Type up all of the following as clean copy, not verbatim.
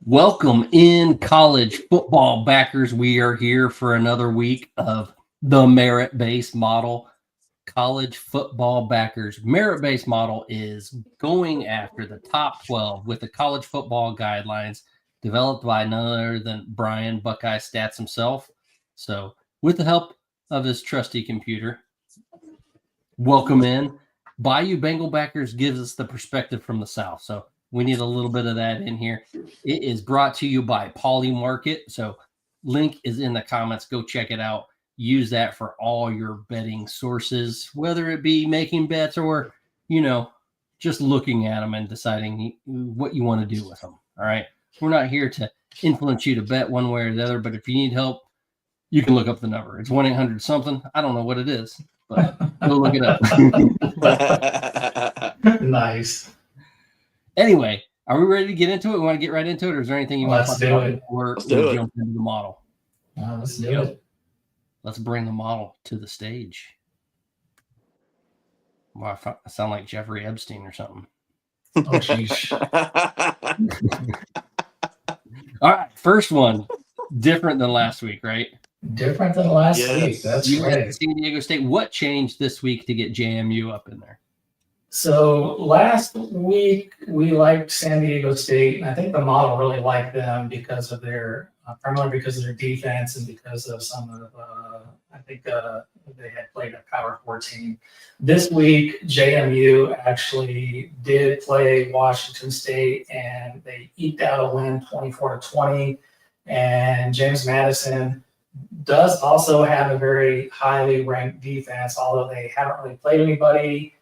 Welcome in, college football backers. We are here for another week of the merit-based model. College football backers. Merit-based model is going after the top 12 with the college football guidelines developed by none other than Brian Buckeye Stats himself. So with the help of his trusty computer, welcome in. Bayou Bengal Backers gives us the perspective from the South. So we need a little bit of that in here. It is brought to you by Polymarket. So link is in the comments. Go check it out. Use that for all your betting sources, whether it be making bets or, just looking at them and deciding what you want to do with them. All right. We're not here to influence you to bet one way or the other, but if you need help, you can look up the number. It's 1-800 something. I don't know what it is, but go look it up. Nice. Anyway, are we ready to get into it? We want to get right into it, or is there anything you want to talk about before we jump into the model? Let's do it. Let's bring the model to the stage. Wow, I sound like Jeffrey Epstein or something. Oh, jeez. All right, first one. Different than last week, right? Different than last week. That's right. San Diego State. What changed this week to get JMU up in there? So last week we liked San Diego State, and I think the model really liked them because of their primarily because of their defense and because of some of I think they had played a Power 4 team. This week JMU actually did play Washington State, and they eked out a win 24-20. And James Madison does also have a very highly ranked defense, although they haven't really played anybody.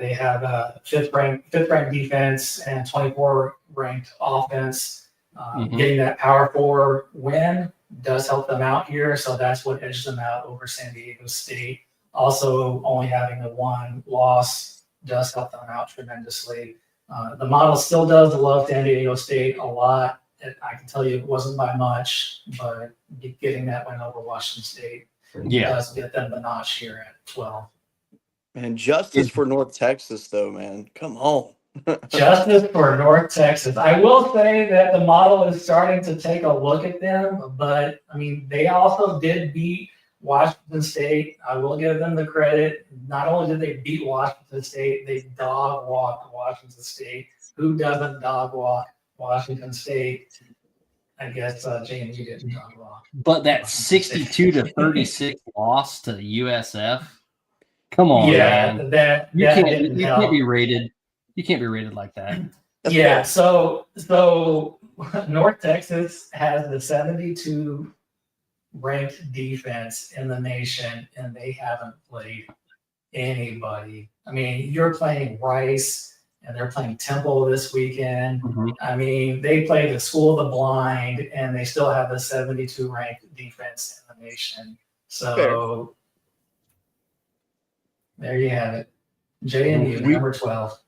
They have a fifth ranked defense and 24 ranked offense. Getting that Power 4 win does help them out here, so that's what edged them out over San Diego State. Also, only having the one loss does help them out tremendously. The model still does love San Diego State a lot. I can tell you it wasn't by much, but getting that win over Washington State does get them the notch here at 12. Man, justice for North Texas, though, man. Come on. Justice for North Texas. I will say that the model is starting to take a look at them, but, I mean, they also did beat Washington State. I will give them the credit. Not only did they beat Washington State, they dog-walked Washington State. Who doesn't dog-walk Washington State? I guess JMU didn't dog-walk. But that 62-36 loss to the USF. Come on, man. You can't be rated. You can't be rated like that. Yeah. So North Texas has the 72 ranked defense in the nation, and they haven't played anybody. I mean, you're playing Rice, and they're playing Temple this weekend. I mean, they play the School of the Blind, and they still have the 72 ranked defense in the nation. So there you have it. JMU, number 12.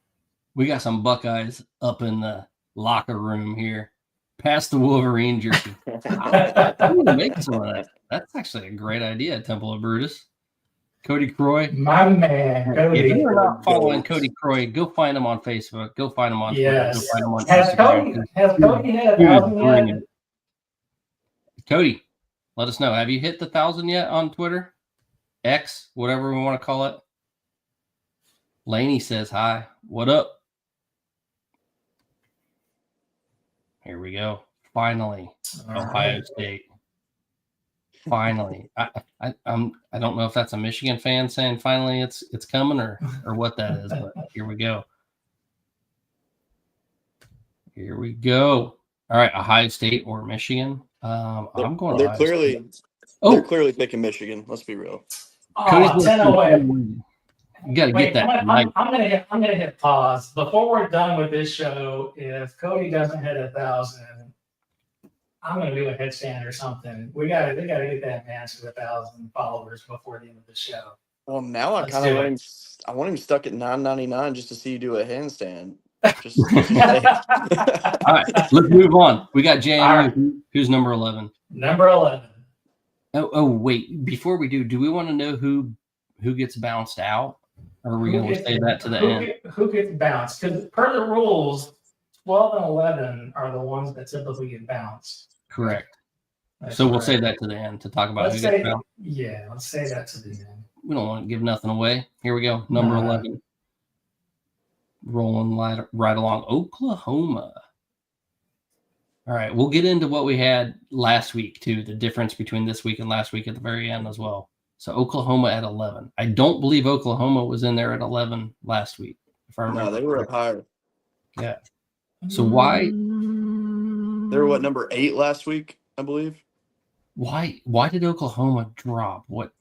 We got some Buckeyes up in the locker room here. Pass the Wolverine jersey. I'm going to make some of that. That's actually a great idea, Temple of Brutus. Cody Croy. My man. Cody. If you're not following Cody Croy, go find him on Facebook. Go find him on Twitter. Go find him on Instagram. Has Cody hit 1,000 yet? Cody, let us know. Have you hit the 1,000 yet on Twitter? X, whatever we want to call it. Laney says hi. What up? Here we go. Finally, Ohio State. Finally, I don't know if that's a Michigan fan saying finally it's coming or what that is, but here we go. Here we go. All right, Ohio State or Michigan. I'm going. They're clearly picking Michigan. Let's be real. Oh, 10 away. You got to get that. I'm gonna hit pause before we're done with this show. If Cody doesn't hit 1,000, I'm gonna do a headstand or something. We gotta get that man to 1,000 followers before the end of the show. Well, now I kind of want him stuck at $9.99 just to see you do a handstand. All right, let's move on. We got JMU. Who's number 11? Number 11. Oh, wait. Before we do we want to know who gets bounced out? Or are we going to say that to the end? Who gets bounced? Because per the rules, 12 and 11 are the ones that typically get bounced. Correct. That's So we'll correct. save that to the end to talk about Let's who say, gets bounced. yeah, let's say that to the end. We don't want to give nothing away. Here we go. Number 11. Rolling right along. Oklahoma. All right. We'll get into what we had last week, too. The difference between this week and last week at the very end as well. So Oklahoma at 11. I don't believe Oklahoma was in there at 11 last week. If I remember. No, they were up higher. Yeah. So why? They were what, number 8 last week, I believe. Why did Oklahoma drop? What?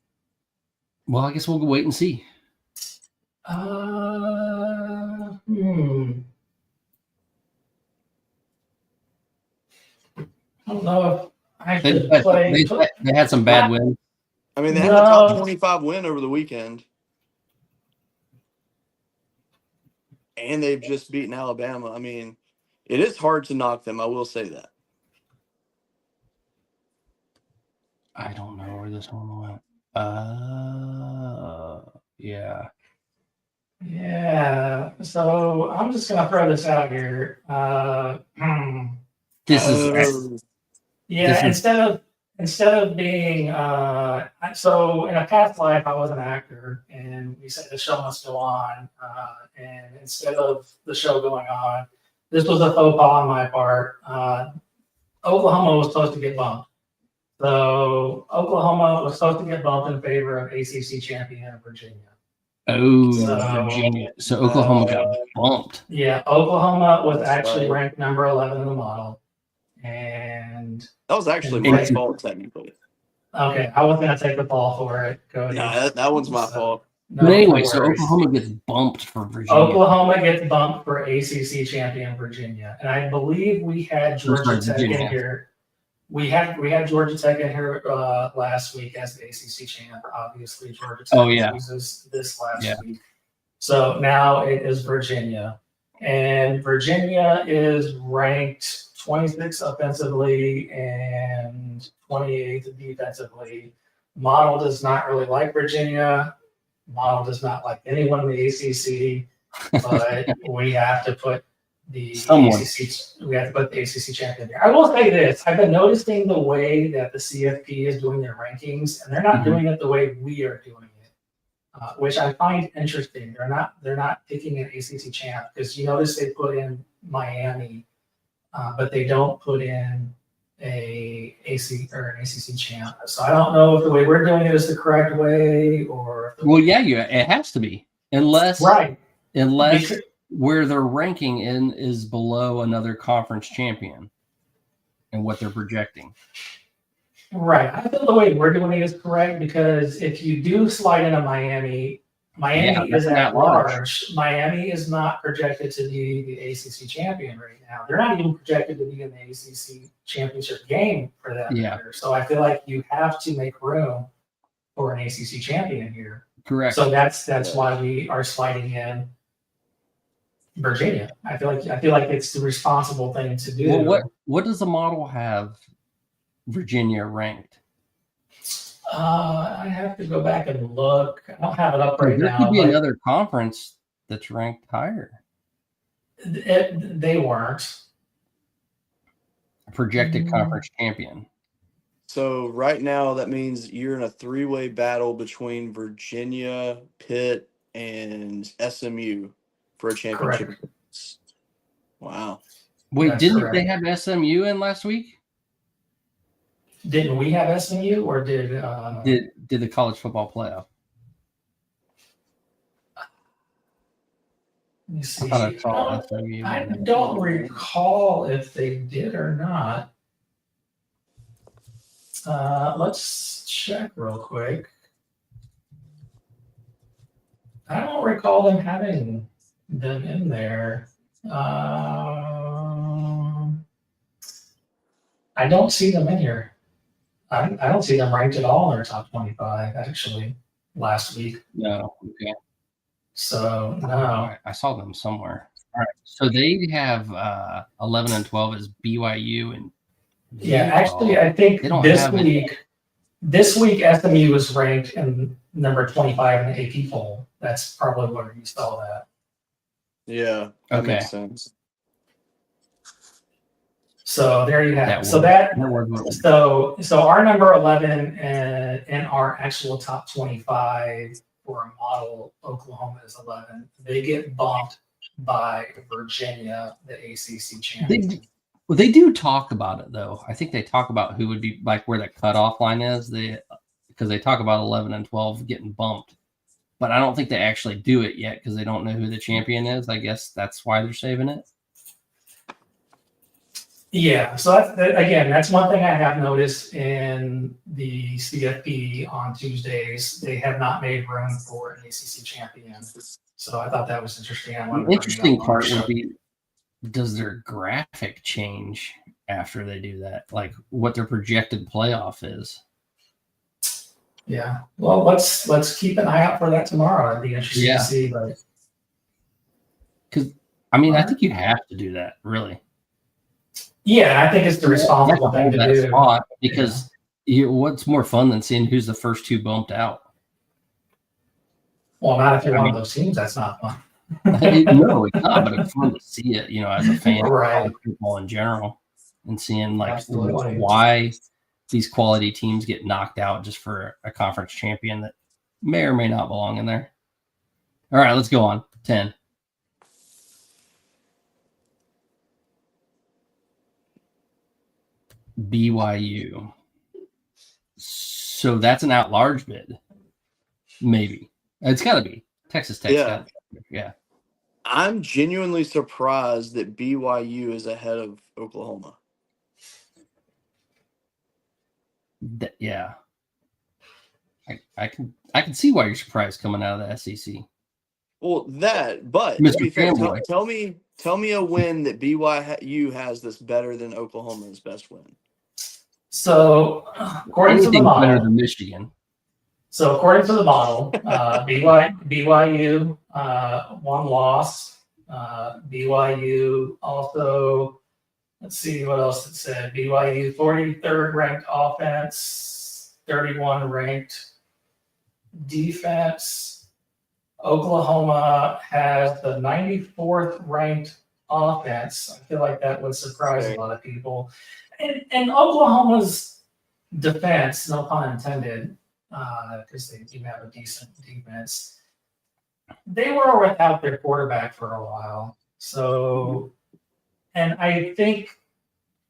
Well, I guess we'll wait and see. I don't know if I should play. They had some bad wins. I mean, they had the top 25 win over the weekend. And they've just beaten Alabama. I mean, it is hard to knock them. I will say that. I don't know where this one went. Yeah. Yeah. So I'm just gonna throw this out here. This is instead of being so in a past life I was an actor, and we said the show must go on, and instead of the show going on, this was a faux pas on my part. Oklahoma was supposed to get bumped. So Oklahoma was supposed to get bumped in favor of ACC champion Virginia. Virginia. So Oklahoma got bumped. Yeah, Oklahoma was actually ranked number 11 in the model. And that was actually my fault, technically. Okay, I was going to take the ball for it. Cody. No, that one's my fault. No, but anyway, so Oklahoma gets bumped for Virginia. Oklahoma gets bumped for ACC champion Virginia. And I believe we had Georgia Tech in here. We had Georgia Tech in here last week as the ACC champ. Obviously, Georgia Tech loses this last week. So now it is Virginia. And Virginia is ranked 26th offensively and 28th defensively. Model does not really like Virginia. Model does not like anyone in the ACC. But we have to put the ACC champion there. I will say this: I've been noticing the way that the CFP is doing their rankings, and they're not doing it the way we are doing it, which I find interesting. They're not picking an ACC champ, because you notice they put in Miami, but they don't put in an ACC champ. So I don't know if the way we're doing it is the correct way, or it has to be, unless where their ranking is below another conference champion and what they're projecting. Right. I feel the way we're doing it is correct, because if you do slide into Miami is at large. Miami is not projected to be the ACC champion right now. They're not even projected to be in the ACC championship game for that matter. So I feel like you have to make room for an ACC champion here. Correct. So that's why we are sliding in Virginia. I feel like it's the responsible thing to do. Well, what does the model have Virginia ranked? I have to go back and look. I don't have it up right now. There could be another conference that's ranked higher. They weren't. A projected conference champion. So right now, that means you're in a 3-way battle between Virginia, Pitt, and SMU for a championship. Correct. Wow. Wait, didn't they have SMU in last week? Didn't we have SMU, or did the college football playoff? Let me see. I don't recall if they did or not. Let's check real quick. I don't recall them having them in there. I don't see them in here. I don't see them ranked at all in their top 25, actually, last week. No. Okay. So, no. I saw them somewhere. All right. So they have 11 and 12 as BYU and actually, I think this week SMU was ranked in number 25 in the AP poll. That's probably where you saw that. Yeah, that makes sense. So there you have it. was So our number 11 and our actual top 25 for a model, Oklahoma is 11. They get bumped by Virginia, the ACC champion. They do talk about it though. I think they talk about who would be like where the cutoff line is. Because they talk about 11 and 12 getting bumped, but I don't think they actually do it yet because they don't know who the champion is. I guess that's why they're saving it. Yeah, so that's one thing I have noticed in the CFP on Tuesdays. They have not made room for an ACC champion. So I thought that was interesting. The interesting part would be, does their graphic change after they do that? Like what their projected playoff is? Yeah. Well, let's keep an eye out for that tomorrow. It'd be interesting to see. But because I think you have to do that, really. Yeah, I think it's the responsible thing to do. Spot because what's more fun than seeing who's the first two bumped out? Well, not if you're one of those teams. That's not fun. No, it's not. But it's fun to see it, as a fan right. of football in general, and seeing why these quality teams get knocked out just for a conference champion that may or may not belong in there. All right, let's go on. 10. BYU. So that's an at-large bid. Maybe. It's got to be. Texas Tech. Yeah. I'm genuinely surprised that BYU is ahead of Oklahoma. Yeah. I can see why you're surprised coming out of the SEC. Well, but Mr. to be fair, Fanboy. tell me a win that BYU has that's better than Oklahoma's best win. So according to the model, better than Michigan. So according to the model, BYU one loss. BYU also, let's see what else it said. BYU 43rd ranked offense, 31 ranked defense. Oklahoma has the 94th ranked offense. I feel like that would surprise a lot of people. And Oklahoma's defense, no pun intended, because they do have a decent defense. They were without their quarterback for a while. So, and I think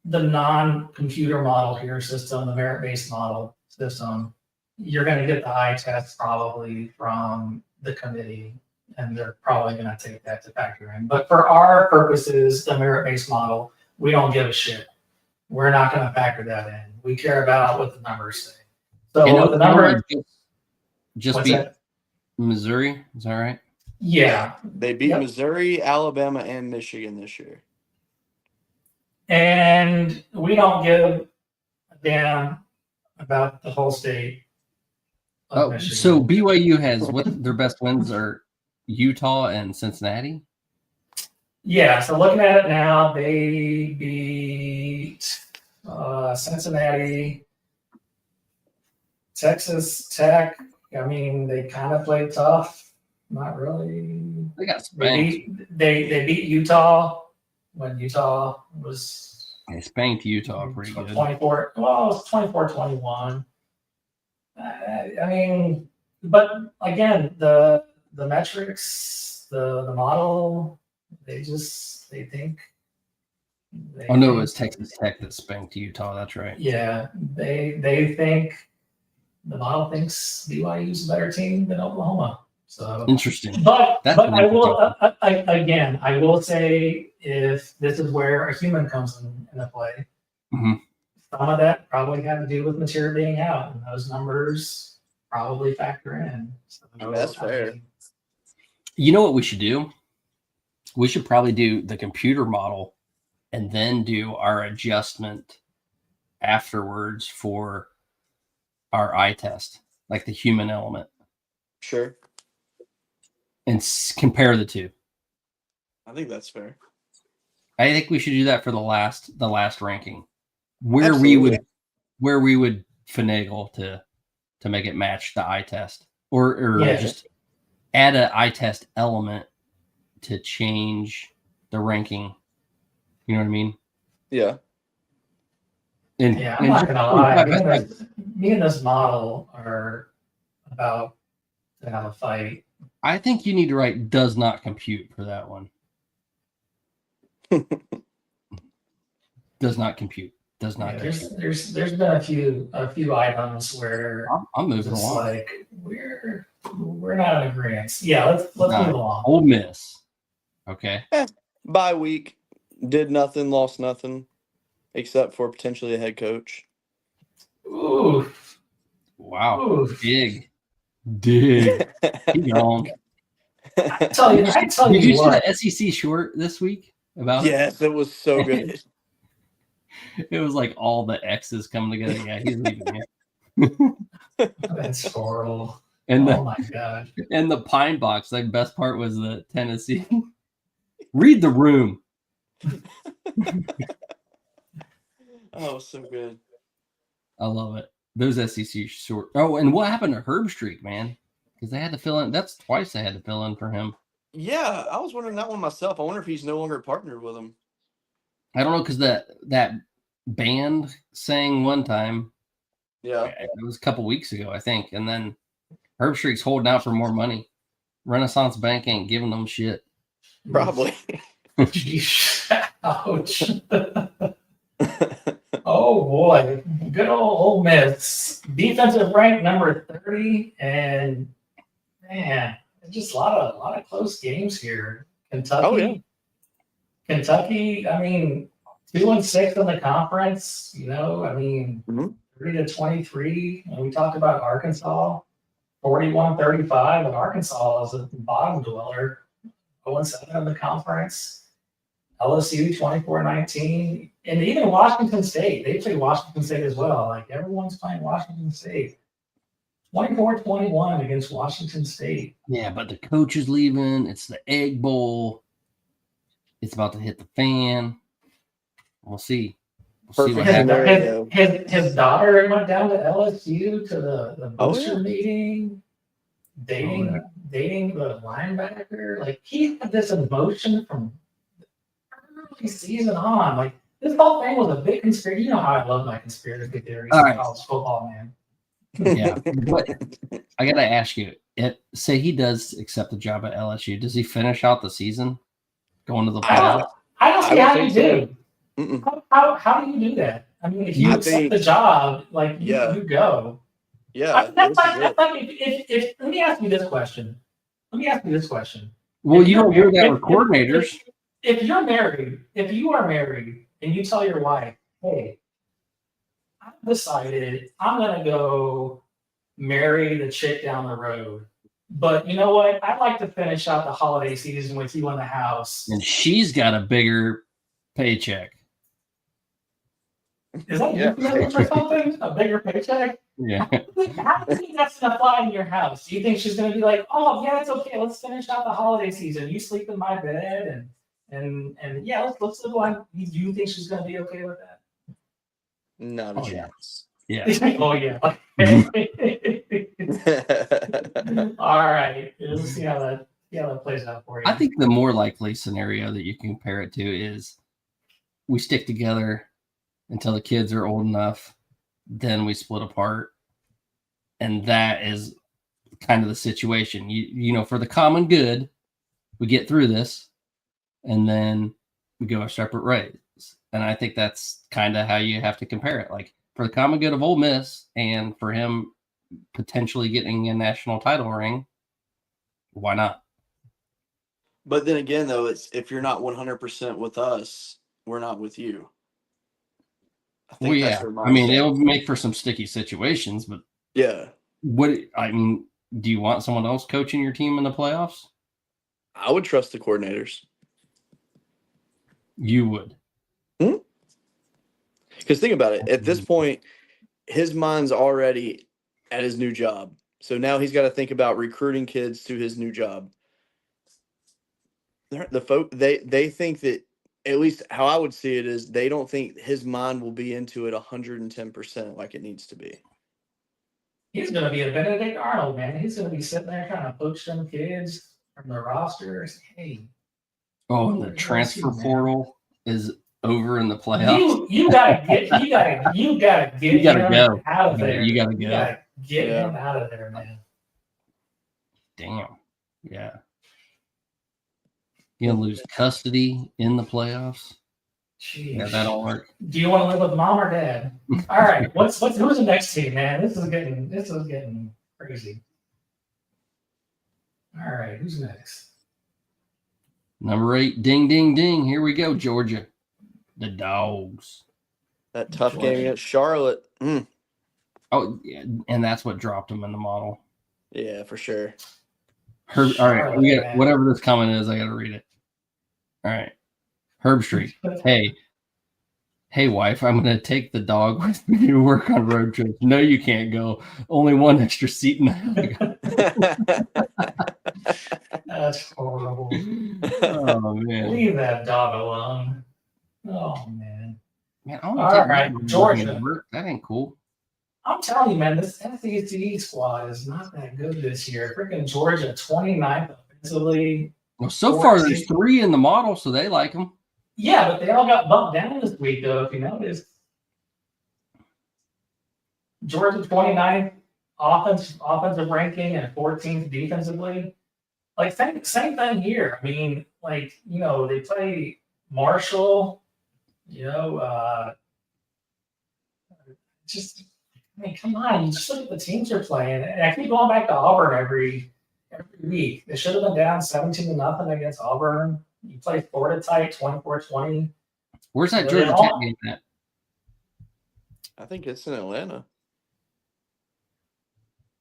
the non-computer model here system, the merit-based model system, you're going to get the eye test probably from the committee, and they're probably going to take that to factor in. But for our purposes, the merit-based model, we don't give a shit. We're not going to factor that in. We care about what the numbers say. So the number just beat Missouri. Is that right? Yeah. They beat Missouri, Alabama, and Michigan this year. And we don't give a damn about the whole state of Michigan. So BYU has what their best wins are Utah and Cincinnati? Yeah, so looking at it now, they beat Cincinnati, Texas Tech. I mean, they kind of played tough. Not really. They got spanked. They beat Utah when Utah was. They spanked Utah pretty good. 24. Well, it was 24-21. I mean, but again, the metrics, the model, they think. Oh no, it was Texas Tech that spanked Utah. That's right. Yeah, they think the model thinks BYU's a better team than Oklahoma. So interesting. But I will again, I will say if this is where a human comes into play, some of that probably had to do with material being out, and those numbers probably factor in. So, that's fair. You know what we should do? We should probably do the computer model and then do our adjustment afterwards for our eye test, like the human element. Sure. And compare the two. I think that's fair. I think we should do that for the last ranking, where we would finagle to make it match the eye test, or just add an eye test element to change the ranking. You know what I mean? Yeah. And, Yeah, I'm and not just gonna lie. 25. Me and this model are about to have a fight. I think you need to write does not compute for that one. Does not compute. Does not compute. There's been a few items where I'm moving it's along. like we're not in agreement. Yeah, let's move along. Ole Miss. Okay. Bye week. Did nothing, lost nothing, except for potentially a head coach. Ooh. Wow. Ooh. Dig. Keep going. I tell you Did you see the SEC short this week about it? Yes, it was so good. It was like all the X's coming together. Yeah, he's leaving. That's horrible. And my God. And the pine box, the best part was the Tennessee. Read the room. Oh, so good. I love it. Those SEC short. Oh, and what happened to Herbstreak, man? Because they had to fill in. That's twice they had to fill in for him. Yeah, I was wondering that one myself. I wonder if he's no longer partnered with him. I don't know, because that band sang one time. Yeah. It was a couple weeks ago, I think. And then Herbstreak's holding out for more money. Renaissance Bank ain't giving them shit. Probably. Ouch. Oh boy, good old Ole Miss. Defensive rank number 30, and man, just a lot of close games here. Kentucky. Oh, yeah. Kentucky, I mean, 2-6 in the conference, you know, I mean, 30-23. And we talked about Arkansas, 41-35, and Arkansas is a bottom dweller, 0-7 in the conference. LSU 24-19, and even Washington State. They play Washington State as well. Like everyone's playing Washington State. 24-21 against Washington State. Yeah, but the coach is leaving. It's the Egg Bowl. It's about to hit the fan. We'll see. We'll see what happens. His daughter went down to LSU to the booster meeting, dating the linebacker. Like he had this emotion from season on. Like this whole thing was a big conspiracy. You know how I love my conspiracy theories in college football, man. Yeah, but I gotta ask you. Say he does accept the job at LSU. Does he finish out the season, going to the playoffs? I don't see how you do. How do you do that? I mean, if you accept the job, like you go. Yeah, I mean, that's like if let me ask you this question. Well, you don't hear that with coordinators. If you are married and you tell your wife, hey, I've decided I'm going to go marry the chick down the road. But you know what? I'd like to finish out the holiday season with you in the house. And she's got a bigger paycheck. Is that you for something? A bigger paycheck? Yeah. How do you think that's going to fly in your house? Do you think she's going to be like, oh, yeah, it's okay. Let's finish out the holiday season. You sleep in my bed and yeah, let's live on. Do you think she's going to be okay with that? Not a chance. Yeah. Oh yeah. All right. Let's see how that plays out for you. I think the more likely scenario that you can compare it to is we stick together until the kids are old enough, then we split apart. And that is kind of the situation. You know, for the common good, we get through this and then we go our separate ways. And I think that's kind of how you have to compare it. Like for the common good of Ole Miss and for him potentially getting a national title ring, why not? But then again, though, it's if you're not 100% with us, we're not with you. I mean, it'll make for some sticky situations, but yeah. Do you want someone else coaching your team in the playoffs? I would trust the coordinators. You would. Because think about it. At this point, his mind's already at his new job. So now he's got to think about recruiting kids to his new job. They think that, at least how I would see it is, they don't think his mind will be into it 110% like it needs to be. He's going to be a Benedict Arnold, man. He's going to be sitting there trying to poach them kids from the rosters. Hey. Oh, and the transfer portal is over in the playoffs. You gotta get You gotta him go. out of Yeah, there. you gotta You go. gotta get Yeah. him out of there, man. Damn. Yeah. You gonna lose custody in the playoffs? Jeez. Yeah, that'll work. Do you want to live with mom or dad? All right. Who's the next team, man? This is getting crazy. All right, who's next? Number 8, ding, ding, ding. Here we go, Georgia. The Dogs. That tough Georgia. game against Charlotte. Oh, yeah, and that's what dropped them in the model. Yeah, for sure. All right, we Charlotte, got man. whatever this comment is. I got to read it. All right, Herb Street. Hey, wife, I'm going to take the dog with me to work on road trips. No, you can't go. Only one extra seat in the That's horrible. Oh, man. Leave that dog alone. Oh man. Man, I All want to take right, my dog Georgia. to work. That ain't cool. I'm telling you, man, this SEC squad is not that good this year. Freaking Georgia, 29th offensively. Well, so far, there's 3 in the model, so they like them. Yeah, but they all got bumped down this week, though, if you notice. Georgia 29th offensive ranking and 14th defensively. Like, same thing here. I mean, like, you know, they play Marshall, you know, just, I mean, come on, you just look at the teams they're playing. And I keep going back to Auburn every week. They should have been down 17-0 against Auburn. You play Florida tight, 24-20. Where's that Georgia Tech game at? I think it's in Atlanta.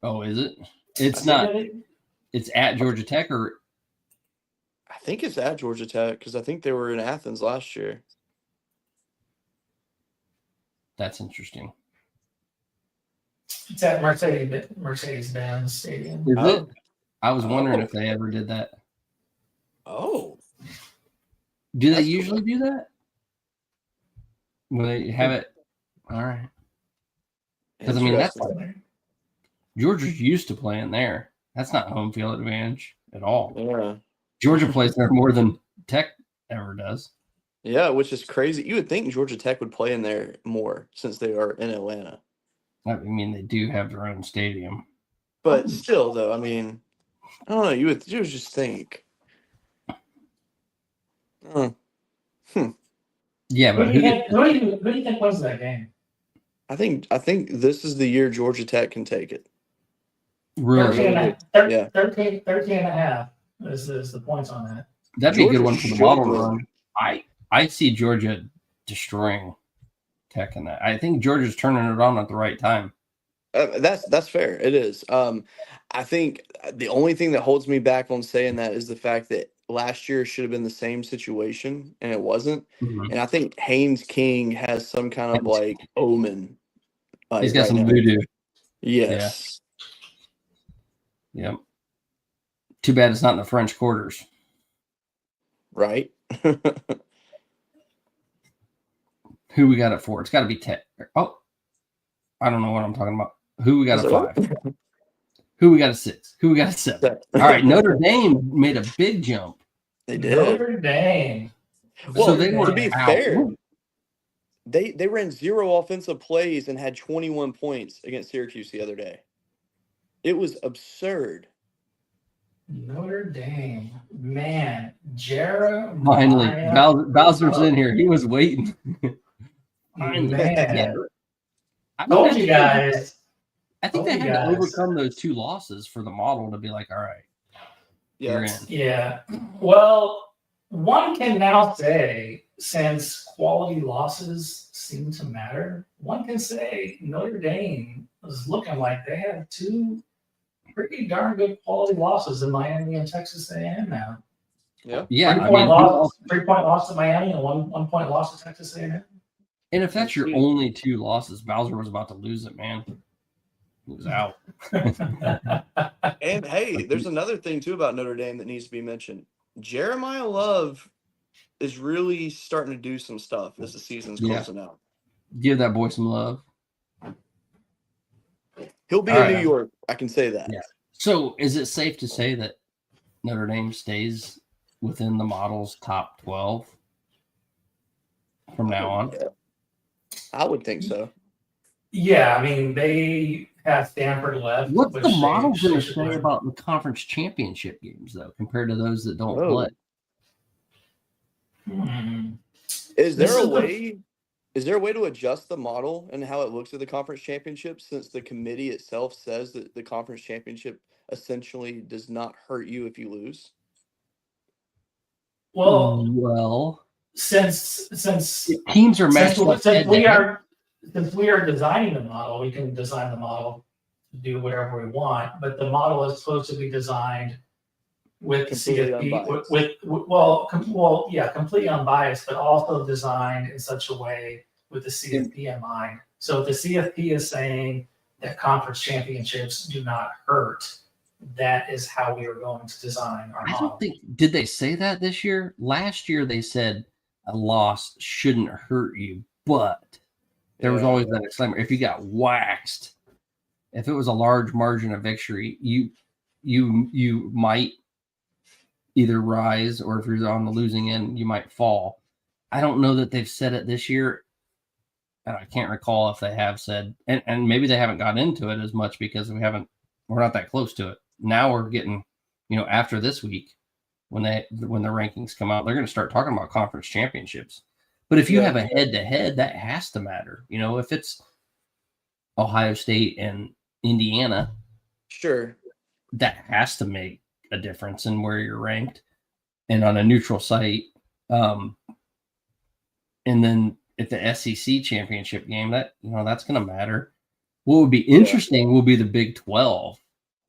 Oh, is it? It's not. It's at Georgia Tech, or I think it's at Georgia Tech because I think they were in Athens last year. that's interesting. It's at Mercedes-Benz Stadium. Is Oh. it? I was wondering if they ever did that. Oh, Do they That's usually do that? When they have it? All right. Because, I mean, that's interesting. Georgia's used to playing there. That's not home field advantage at all. Yeah. Georgia plays there more than Tech ever does. Yeah, which is crazy. You would think Georgia Tech would play in there more since they are in Atlanta. I mean, they do have their own stadium. But still, though, I mean, I don't know. You would just think. Yeah, but Who do you think wins that game? I think this is the year Georgia Tech can take it. really, 13.5 is the points on that. that'd be a good Georgia one for the should model win. run. I see Georgia destroying Tech in that. I think Georgia's turning it on at the right time. That's fair. It is. I think the only thing that holds me back on saying that is the fact that last year should have been the same situation and it wasn't. Mhm. And I think Haynes King has some kind of like omen. He's got right some now. voodoo. Yes. Yep. Too bad it's not in the French quarters. Right. Who we got it for? It's got to be Tech. Oh, I don't know what I'm talking about. Who we got Is a it 5? Who we got a 6? Who we got a 7? All right, Notre Dame made a big jump. They did. Notre Dame. Well, So they to were be out. fair, they ran 0 offensive plays and had 21 points against Syracuse the other day. It was absurd. Notre Dame. Man, Jeremiah. Finally, Bowser's in here. He was waiting. Man. I Told you guys. I think they Told had you to guys. overcome those 2 losses for the model to be like, all right, you're in. Yeah. Well, one can now say, since quality losses seem to matter, one can say Notre Dame is looking like they have 2 pretty darn good quality losses in Miami and Texas A&M now. Yeah. Yeah, 3-point loss to Miami and 1 point loss to Texas A&M. and if that's your only 2 losses, Bowser was about to lose it, man. He was out. And hey, there's another thing too about Notre Dame that needs to be mentioned. Jeremiah Love is really starting to do some stuff as the season's closing out. Give that boy some love. He'll be All in right. New York. I can say that. Yeah. So is it safe to say that Notre Dame stays within the model's top 12? from now on. Yeah. I would think so. Yeah, I mean, they have Stanford left. What's which the model they going to should say win. about the conference championship games, though, compared to those that don't Whoa. play? Is This there a is the- way? Is there a way to adjust the model and how it looks at the conference championship, since the committee itself says that the conference championship essentially does not hurt you if you lose? Well, since teams are matched since, up since we head-to-head. are since we are designing the model, we can design the model to do whatever we want. But the model is supposed to be designed with the Completely CFP, unbiased. completely unbiased, but also designed in such a way with the CFP in mind. So if the CFP is saying that conference championships do not hurt, that is how we are going to design our I model. don't think, did they say that this year? Last year they said a loss shouldn't hurt you, but there was always that disclaimer. If you got waxed, if it was a large margin of victory, you might either rise, or if you're on the losing end, you might fall. I don't know that they've said it this year. And I can't recall if they have said, and maybe they haven't got into it as much because we're not that close to it. Now we're getting, after this week, when the rankings come out, they're going to start talking about conference championships. But if you have a head-to-head, that has to matter. If it's Ohio State and Indiana, Sure, that has to make a difference in where you're ranked, and on a neutral site. And then at the SEC championship game, that's going to matter. What would be interesting will be the Big 12,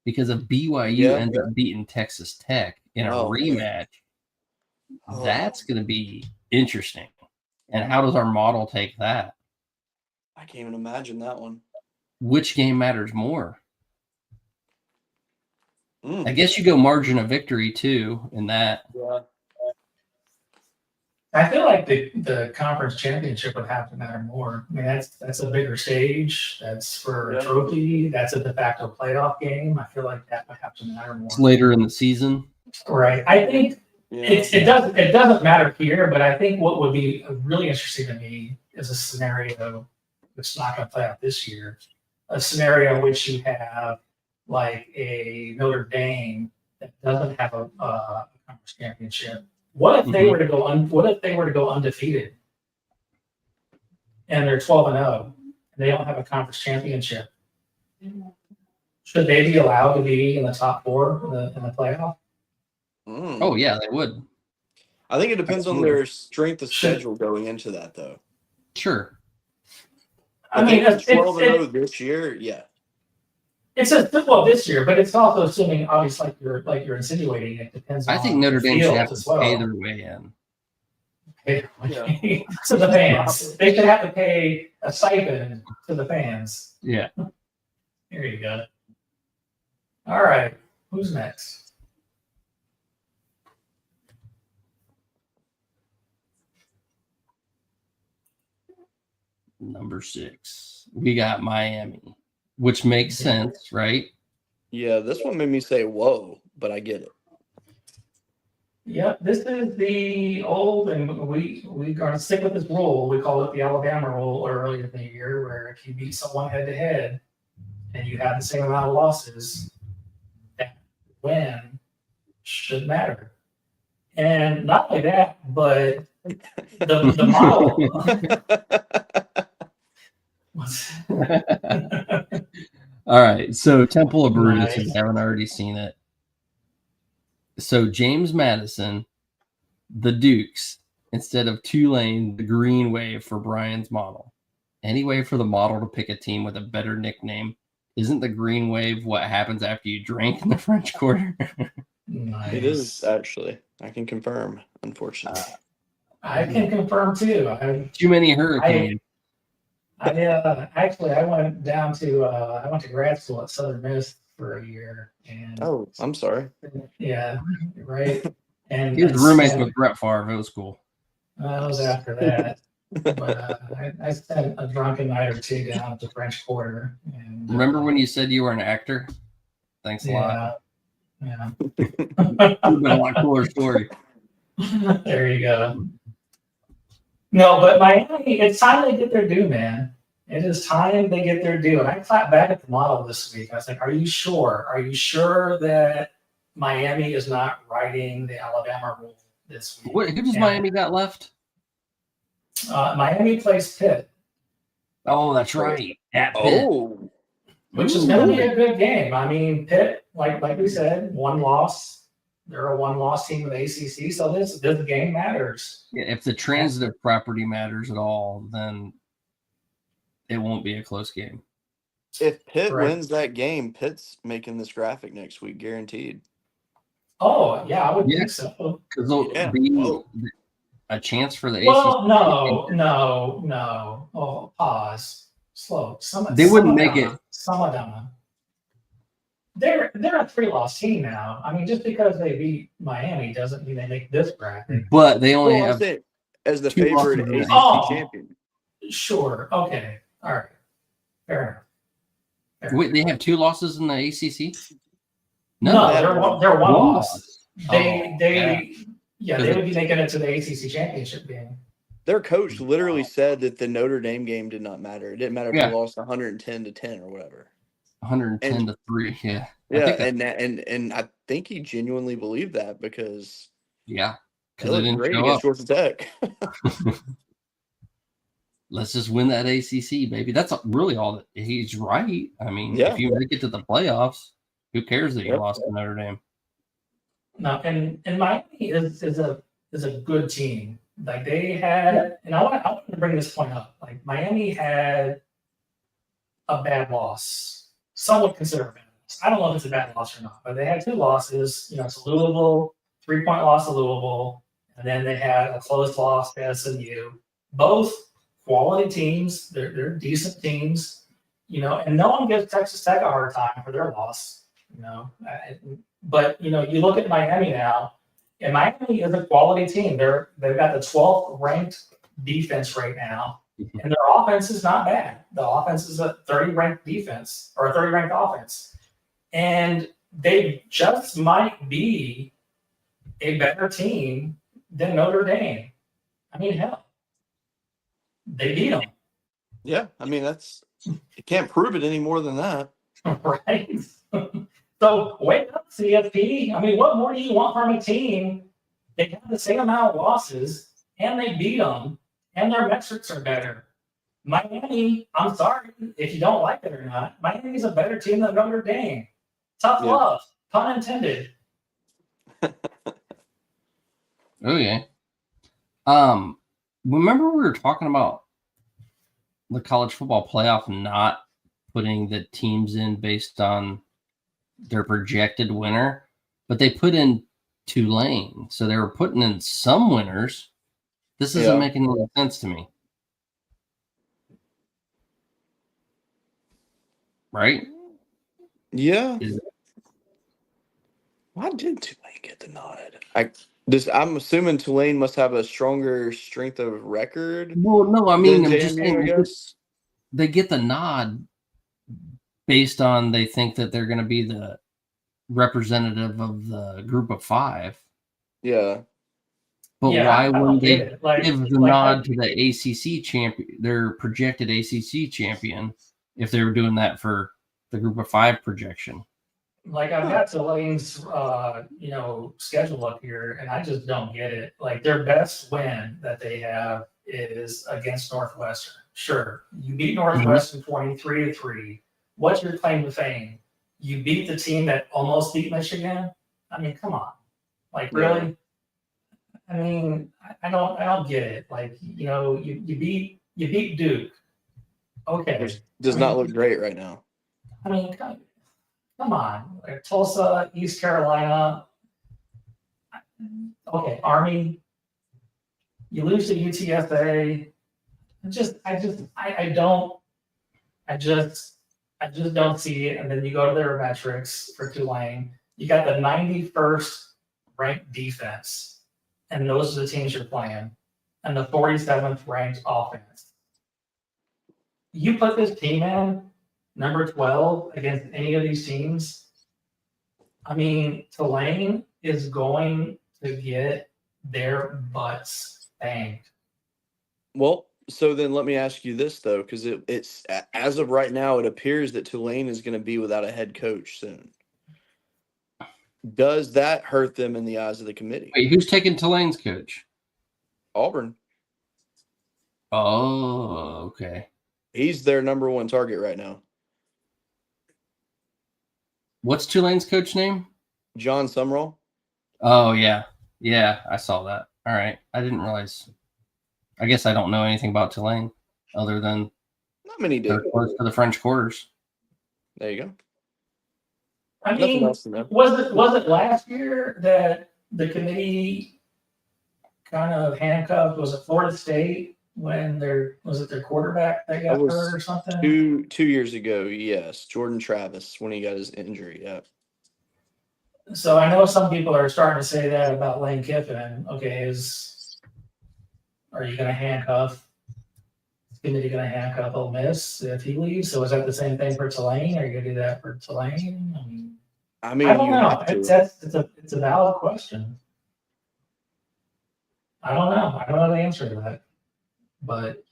because if BYU ends up beating Texas Tech in a rematch, that's going to be interesting. And how does our model take that? I can't even imagine that one. Which game matters more? I guess you go margin of victory too in that. Yeah. I feel like the conference championship would have to matter more. I mean, that's a bigger stage. That's for a trophy. That's a de facto playoff game. I feel like that would have to matter more. It's later in the season. Right. I think it doesn't matter here, but I think what would be really interesting to me is a scenario that's not going to play out this year. A scenario in which you have like a Notre Dame that doesn't have a conference championship. What if they were to go undefeated and they're 12-0 and they don't have a conference championship? Should they be allowed to be in the top four in the playoff? Oh yeah, they would. I think it depends on their strength of schedule going into that, though. Sure. I mean, it's 12-0 this year, yeah. It's this year, but it's also assuming, obviously, like you're insinuating, it depends. I think Notre Dame should have to pay their way in. To the fans, they should have to pay a stipend to the fans. Yeah. There you go. All right, who's next? Number 6, we got Miami, which makes sense, right? Yeah, this one made me say, whoa, but I get it. Yep, this is the old, and we going to stick with this rule. We call it the Alabama rule earlier in the year, where if you beat someone head to head and you have the same amount of losses, that win should matter. And not only that, but the model. All right, so Temple of Brutus, if you haven't already seen it. So James Madison, the Dukes, instead of Tulane, the green wave for Brian's model. Any way for the model to pick a team with a better nickname? Isn't the green wave what happens after you drink in the French Quarter? Nice. It is, actually. I can confirm, unfortunately. I can confirm, too. Too many hurricanes. I went down to I went to grad school at Southern Miss for a year, and I'm sorry. Yeah, right. And he was roommates with Brett Favre. It was cool. I was after that, but I spent a drunken night or two down at the French Quarter. And remember when you said you were an actor? Thanks a lot. Yeah. It's been a lot cooler story. There you go. No, but Miami, it's time they get their due, man. It is time they get their due. And I clapped back at the model this week. I was like, are you sure? Are you sure that Miami is not writing the Alabama rule this week? Who does Miami got left? Miami plays Pitt. Oh, that's right. At Pitt. Oh, Which is going to be a good game. I mean, Pitt, like we said, one loss. They're a one-loss team in the ACC, so this game matters. Yeah, if the transitive property matters at all, then it won't be a close game. if Pitt Right. wins that game, Pitt's making this graphic next week, guaranteed. Oh, yeah, I would Yeah. think so. Because there'll Yeah. be Whoa. a chance for the Well, ACC. no. Oh, pause. Slow. They wouldn't make it. Samadama. They're a 3-loss team now. I mean, just because they beat Miami doesn't mean they make this bracket. But they only Well, I'm have saying, as the 2 favorite losses in ACC the Oh. champion. Sure. Okay. All right. Fair enough. Wait, they have 2 losses in the ACC? No, they have they're one one loss. loss. They yeah. they would be making it to the ACC championship game. Their coach literally said that the Notre Dame game did not matter. It didn't matter if Yeah. they lost 110-10 or whatever. 110 to 3. Yeah. Yeah, I think and I think he genuinely believed that because yeah. they Because they looked didn't great show against up. Georgia Tech. Let's just win that ACC, baby. That's really all that he's right. I mean, Yeah. if you make it to the playoffs, who cares that you Yep. lost to Notre Dame? No, and Miami is a good team. Like they had, and I want to bring this point up. Like Miami had a bad loss. Some would consider a bad loss. I don't know if it's a bad loss or not, but they had 2 losses. You know, it's Louisville, 3-point loss to Louisville, and then they had a close loss to SMU. Both quality teams. They're decent teams. You know, and no one gives Texas Tech a hard time for their loss. You know, but you know, you look at Miami now, and Miami is a quality team. They've got the 12th ranked defense right now, and their offense is not bad. The offense is a 30 ranked defense or a 30 ranked offense, and they just might be a better team than Notre Dame. I mean, hell, they beat them, Yeah, I mean you can't prove it any more than that. right? So wake up, CFP. I mean, what more do you want from a team? They have the same amount of losses, and they beat them, and their metrics are better. Miami, I'm sorry if you don't like it or not, Miami's a better team than Notre Dame. Tough Yeah. love, pun intended. Okay. Remember we were talking about the college football playoff not putting the teams in based on their projected winner, but they put in Tulane, so they were putting in some winners. This isn't making any sense to me, right? Yeah. Why did Tulane get the nod? I'm assuming Tulane must have a stronger strength of record. Well, no, I mean, than I'm just JMU, saying I guess. they get the nod based on they think that they're going to be the representative of the group of 5. Yeah. But Yeah, why I don't wouldn't they get it. Like- give the like nod to the ACC champion, their projected ACC champion, if they were doing that for the group of 5 projection? Like I've got Tulane's, schedule up here, and I just don't get it. Like their best win that they have is against Northwestern. Sure, you beat Northwestern 23-3. What's your claim to fame? You beat the team that almost beat Michigan. I mean, come on, like really? I mean, I don't get it. Like you beat Duke. Okay, Which does not look great right now. I mean, come on, like Tulsa, East Carolina. Okay, Army. You lose to UTSA. I just don't see it. And then you go to their metrics for Tulane. You got the 91st ranked defense, and those are the teams you're playing, and the 47th ranked offense. You put this team in number 12 against any of these teams, I mean, Tulane is going to get their butts banged. Well, so then let me ask you this though, because it's as of right now, it appears that Tulane is going to be without a head coach soon. Does that hurt them in the eyes of the committee? Wait, who's taking Tulane's coach? Auburn. Oh, okay. He's their number one target right now. What's Tulane's coach name? John Sumrall. Oh, yeah. Yeah, I saw that. All right. I didn't realize. I guess I don't know anything about Tulane other than Not many they're do. close to the French Quarters. There you go. I Nothing mean, else to know. was it last year that the committee kind of handcuffed? Was it Florida State when their quarterback that got That was hurt or something? Two years ago, yes. Jordan Travis when he got his injury. Yeah. So I know some people are starting to say that about Lane Kiffin. Okay, are you going to handcuff? Is the committee going to handcuff Ole Miss if he leaves? So is that the same thing for Tulane? Are you going to do that for Tulane? I mean, I don't you know. have to. It's a valid question. I don't know. I don't know the answer to that. But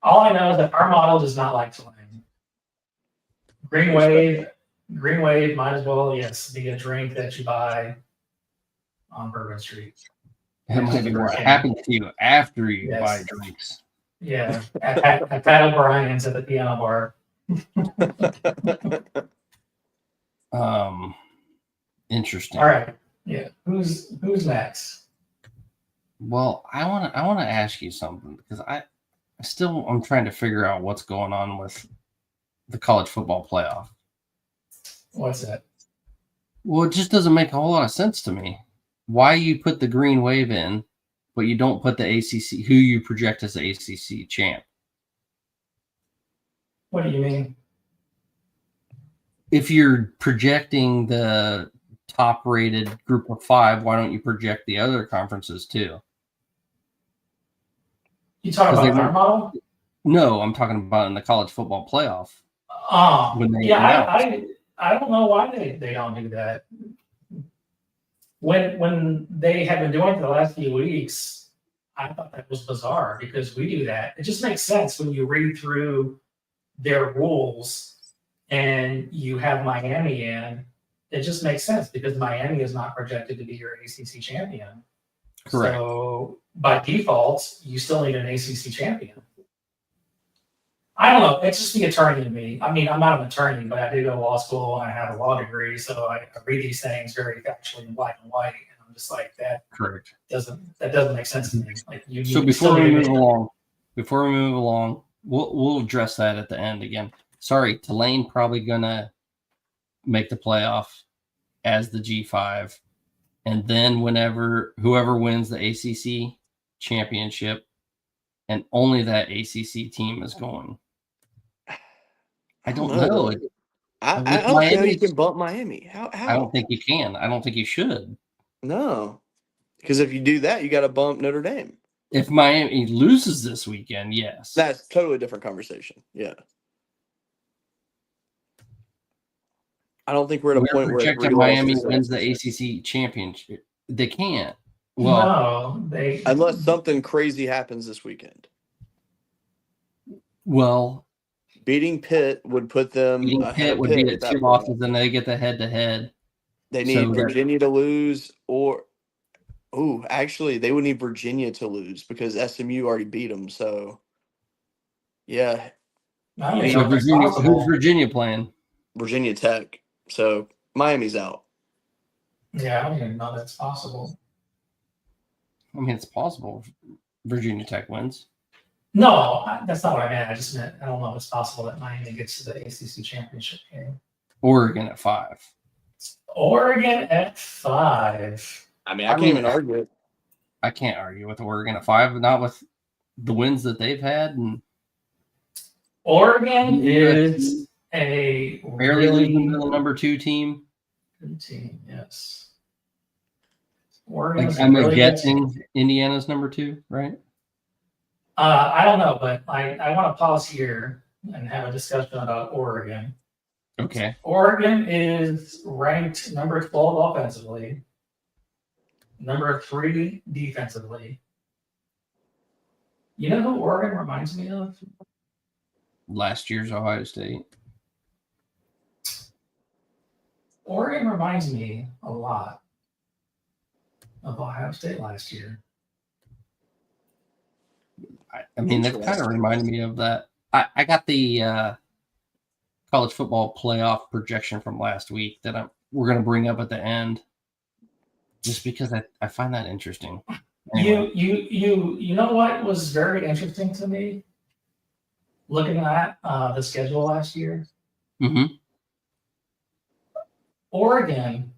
all I know is that our model does not like Tulane. Green Wave might as well, yes, be a drink that you buy on Bourbon Street. It might be what happens to you after you Yes. buy drinks. Yeah, at Pat O'Brien's at the piano bar. Interesting. All right. Yeah. Who's next? Well, I want to ask you something because I'm trying to figure out what's going on with the college football playoff. What's that? Well, it just doesn't make a whole lot of sense to me. Why you put the green wave in, but you don't put the ACC, who you project as the ACC champ? What do you mean? If you're projecting the top-rated group of 5, why don't you project the other conferences too? You talking about our model? No, I'm talking about in the college football playoff. I don't know why they don't do that. When they have been doing it for the last few weeks, I thought that was bizarre because we do that. It just makes sense when you read through their rules and you have Miami in. It just makes sense because Miami is not projected to be your ACC champion. Correct. So by default, you still need an ACC champion. I don't know. It's just the attorney in me. I mean, I'm not an attorney, but I did go to law school and I have a law degree, so I read these things very factually in black and white, and I'm just like, that Correct. doesn't make sense to me. Like So before we move along, we'll address that at the end again. Sorry, Tulane probably gonna make the playoff as the G5, and then whoever wins the ACC championship, and only that ACC team is going. I don't know. I don't see how you can bump Miami. How? I don't think you can. I don't think you should. No, because if you do that, you got to bump Notre Dame. If Miami loses this weekend, yes. That's totally different conversation. Yeah. I don't think we're at a point where Miami wins the ACC championship. They can't. Well, no, unless something crazy happens this weekend. Well, beating Pitt would put them. Pitt would be at 2 losses, and they get the head-to-head. They need Virginia to lose, actually, they would need Virginia to lose because SMU already beat them. So, yeah. So who's Virginia playing? Virginia Tech. So Miami's out. Yeah, I don't even know that's possible. I mean, it's possible. Virginia Tech wins. No, that's not what I meant. I just meant I don't know if it's possible that Miami gets to the ACC championship game. Oregon at 5. Oregon at 5. I mean, I can't even argue it. I can't argue with Oregon at 5, not with the wins that they've had. And Oregon is a barely losing to the number 2 team. Good team, yes. I'm guessing Indiana's number 2, right? I don't know, but I want to pause here and have a discussion about Oregon. Okay. Oregon is ranked number 12 offensively, number 3 defensively, You know who Oregon reminds me of? Last year's Ohio State. Oregon reminds me a lot of Ohio State last year. I mean, that kind of reminded me of that. I got the college football playoff projection from last week that we're going to bring up at the end, just because I find that interesting. Anyway. You know what was very interesting to me? Looking at the schedule last year, Mm-hmm. Oregon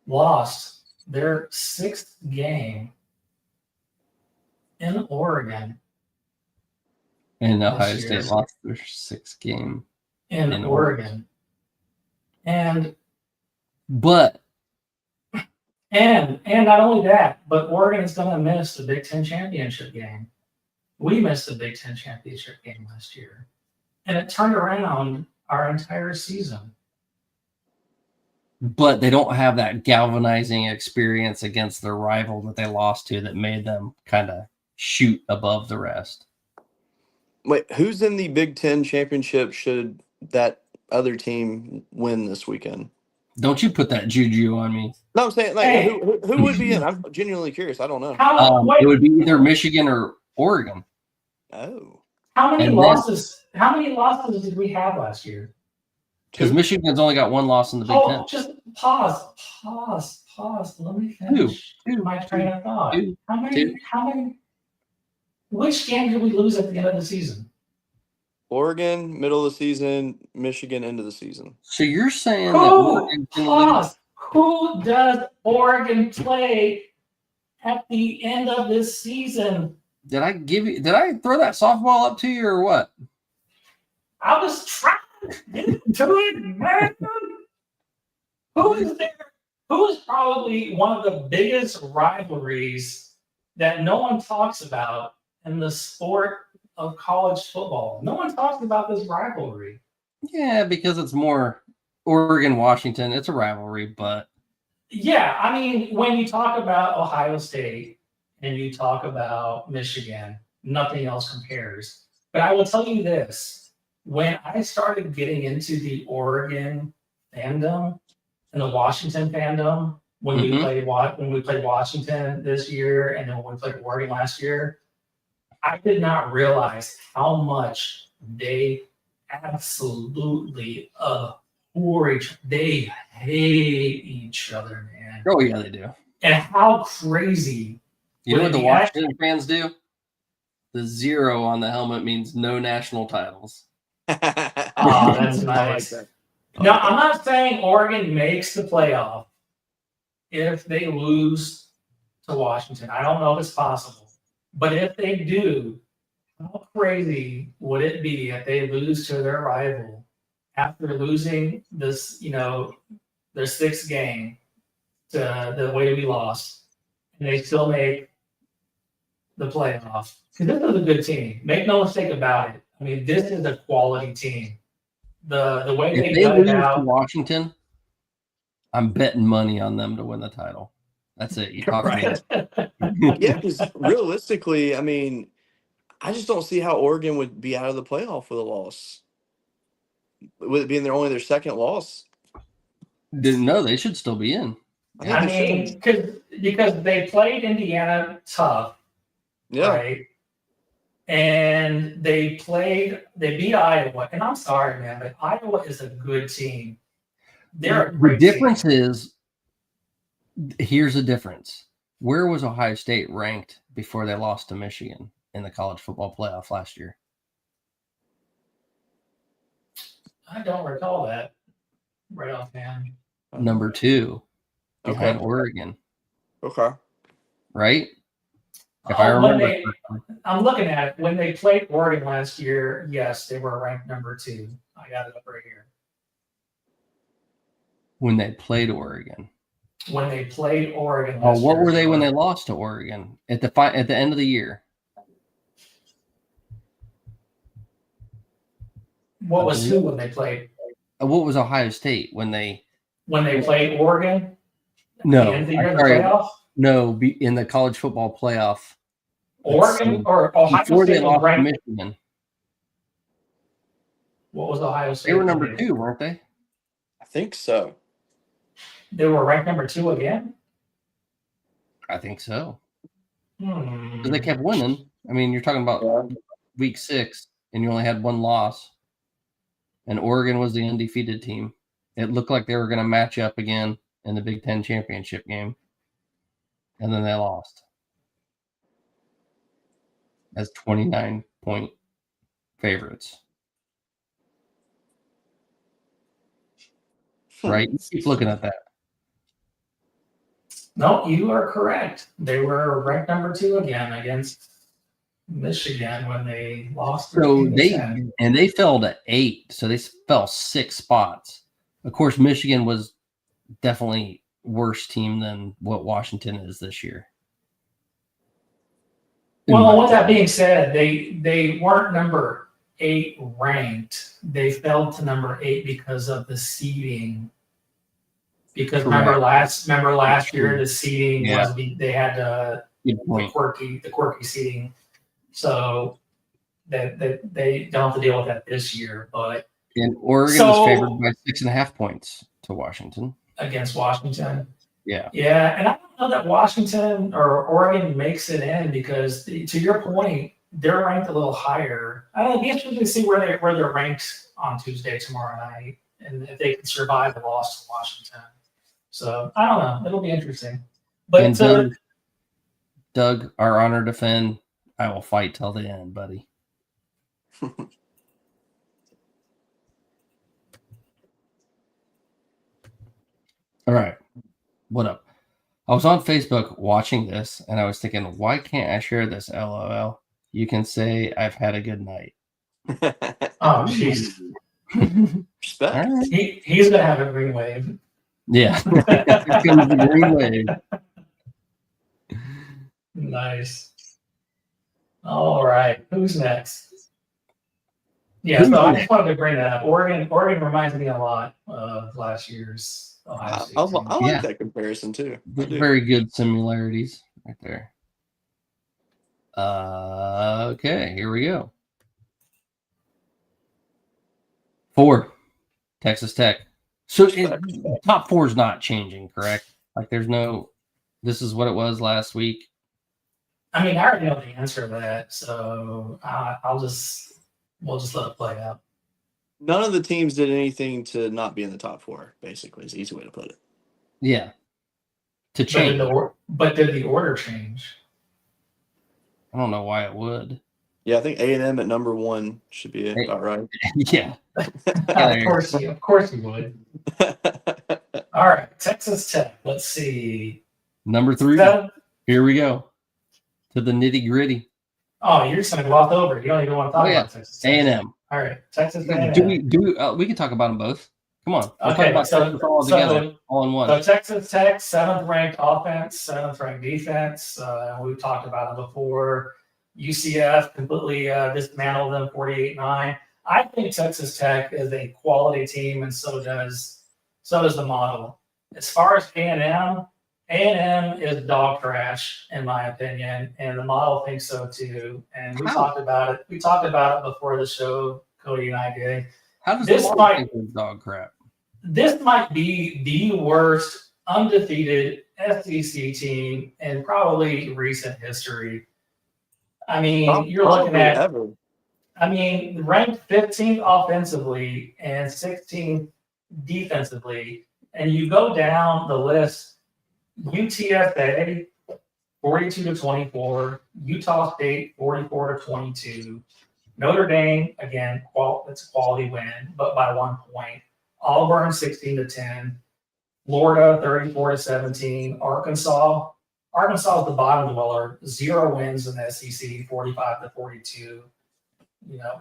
lost their 6th game in Oregon. And Ohio State lost their 6th game in Oregon. And not only that, but Oregon is going to miss the Big Ten championship game. We missed the Big Ten championship game last year, and it turned around our entire season. But they don't have that galvanizing experience against their rival that they lost to that made them kind of shoot above the rest. Wait, who's in the Big Ten championship should that other team win this weekend? Don't you put that juju on me. No, I'm saying, like, who would be in? I'm genuinely curious. I don't know. It would be either Michigan or Oregon. Oh. How many losses did we have last year? Because Michigan's only got 1 loss in the Big Ten. Just pause. Let me finish my train of thought. How many? Which game did we lose at the end of the season? Oregon, middle of the season. Michigan, end of the season. So you're saying that Oregon can lose? Who does Oregon play at the end of this season? Did I throw that softball up to you or what? I was trying to get into it, man. Who is there? Who is probably one of the biggest rivalries that no one talks about in the sport of college football? No one talks about this rivalry. Yeah, because it's more Oregon-Washington. It's a rivalry, but... Yeah, I mean, when you talk about Ohio State and you talk about Michigan, nothing else compares. But I will tell you this. When I started getting into the Oregon fandom and the Washington fandom, when we played Washington this year and then when we played Oregon last year, I did not realize how much they absolutely they hate each other, man. Oh yeah, they do. And how crazy! You know what the Washington fans do? The 0 on the helmet means no national titles. Oh, that's nice. Now, I'm not saying Oregon makes the playoff if they lose to Washington. I don't know if it's possible. But if they do, how crazy would it be if they lose to their rival after losing this, their 6th game to the way we lost, and they still make the playoff? Because this is a good team. Make no mistake about it. I mean, this is a quality team. The way if they lose to Washington, I'm betting money on them to win the title. That's it. You talk right. Yeah, because realistically, I mean, I just don't see how Oregon would be out of the playoff with a loss. With it being only their 2nd loss. Didn't know they should still be in. I mean, because they played Indiana tough, right? And they beat Iowa. And I'm sorry, man, but Iowa is a good team. They're a great The difference team. is, here's the difference. Where was Ohio State ranked before they lost to Michigan in the college football playoff last year? I don't recall that right offhand. Number 2 behind Oregon. Okay. Right? If I remember. I'm looking at it. When they played Oregon last year, yes, they were ranked number 2. I got it up right here. When they played Oregon. When they played Oregon last year. What were they when they lost to Oregon at the end of the year? What was who when they played? What was Ohio State when they played Oregon? No, the end of the year in the playoff? No, in the college football playoff Oregon or Ohio Before they State was lost to ranked. Michigan, What was Ohio State? they were number 2, weren't they? I think so. They were ranked number 2 again. I think so. Hmm. Because they kept winning. I mean, you're talking about week 6, and you only had 1 loss. And Oregon was the undefeated team. It looked like they were going to match up again in the Big Ten championship game. And then they lost as 29-point favorites. Right? You keep looking at that. No, you are correct. They were ranked number 2 again against Michigan when they lost. So they fell to 8, so they fell 6 spots. Of course, Michigan was definitely worse team than what Washington is this year. Well, with that being said, they weren't number 8 ranked. They fell to number 8 because of the seeding. Because remember last year the seeding was they had the quirky seeding. So that they don't have to deal with that this year. But and Oregon was favored by 6.5 points to Washington. Against Washington. Yeah. Yeah, and I don't know that Washington or Oregon makes it in because to your point, they're ranked a little higher. I don't know, it'd be interesting to see where they're ranked on Tuesday tomorrow night and if they can survive the loss to Washington. So I don't know. It'll be interesting. But and Doug, our honor defend. I will fight till the end, buddy. All right. What up? I was on Facebook watching this, and I was thinking, why can't I share this? LOL. You can say I've had a good night. Oh, jeez. Respect. Right. He's going to have a green wave. Yeah. Here comes the green wave. Nice. All right. Who's next? Yeah, so I just wanted to bring that up. Oregon reminds me a lot of last year's Ohio State team. I like that comparison too. Very good similarities right there. Okay, here we go. 4, Texas Tech. So top 4 is not changing, correct? Like there's no, this is what it was last week. I mean, I already know the answer to that, so we'll just let it play out. None of the teams did anything to not be in the top 4, basically, is the easy way to put it. Yeah. To change. But did the order change? I don't know why it would. Yeah, I think A&M at number 1 should be about right. Yeah. Of course you would. All right, Texas Tech. Let's see. Number 3. Here we go. To the nitty gritty. Oh, you're just going to gloss over. You don't even want to talk about Texas Tech. A&M. All right, Texas A&M. We can talk about them both. Come on. We'll okay, talk about all together, all in one. So Texas Tech, 7th ranked offense, 7th ranked defense. We've talked about it before. UCF completely dismantled them 48-9. I think Texas Tech is a quality team, and so does the model. As far as A&M is dog trash, in my opinion, and the model thinks so too. And we talked about it. We talked about it before the show, Cody and I did. How does this model think it's dog crap? This might be the worst undefeated SEC team in probably recent history. I mean, you're looking at ranked 15th offensively and 16th defensively, and you go down the list. UTSA 42-24, Utah State 44-22, Notre Dame again, it's a quality win, but by 1 point. Auburn 16-10, Florida 34-17, Arkansas is the bottom dweller, 0 wins in the SEC, 45-42.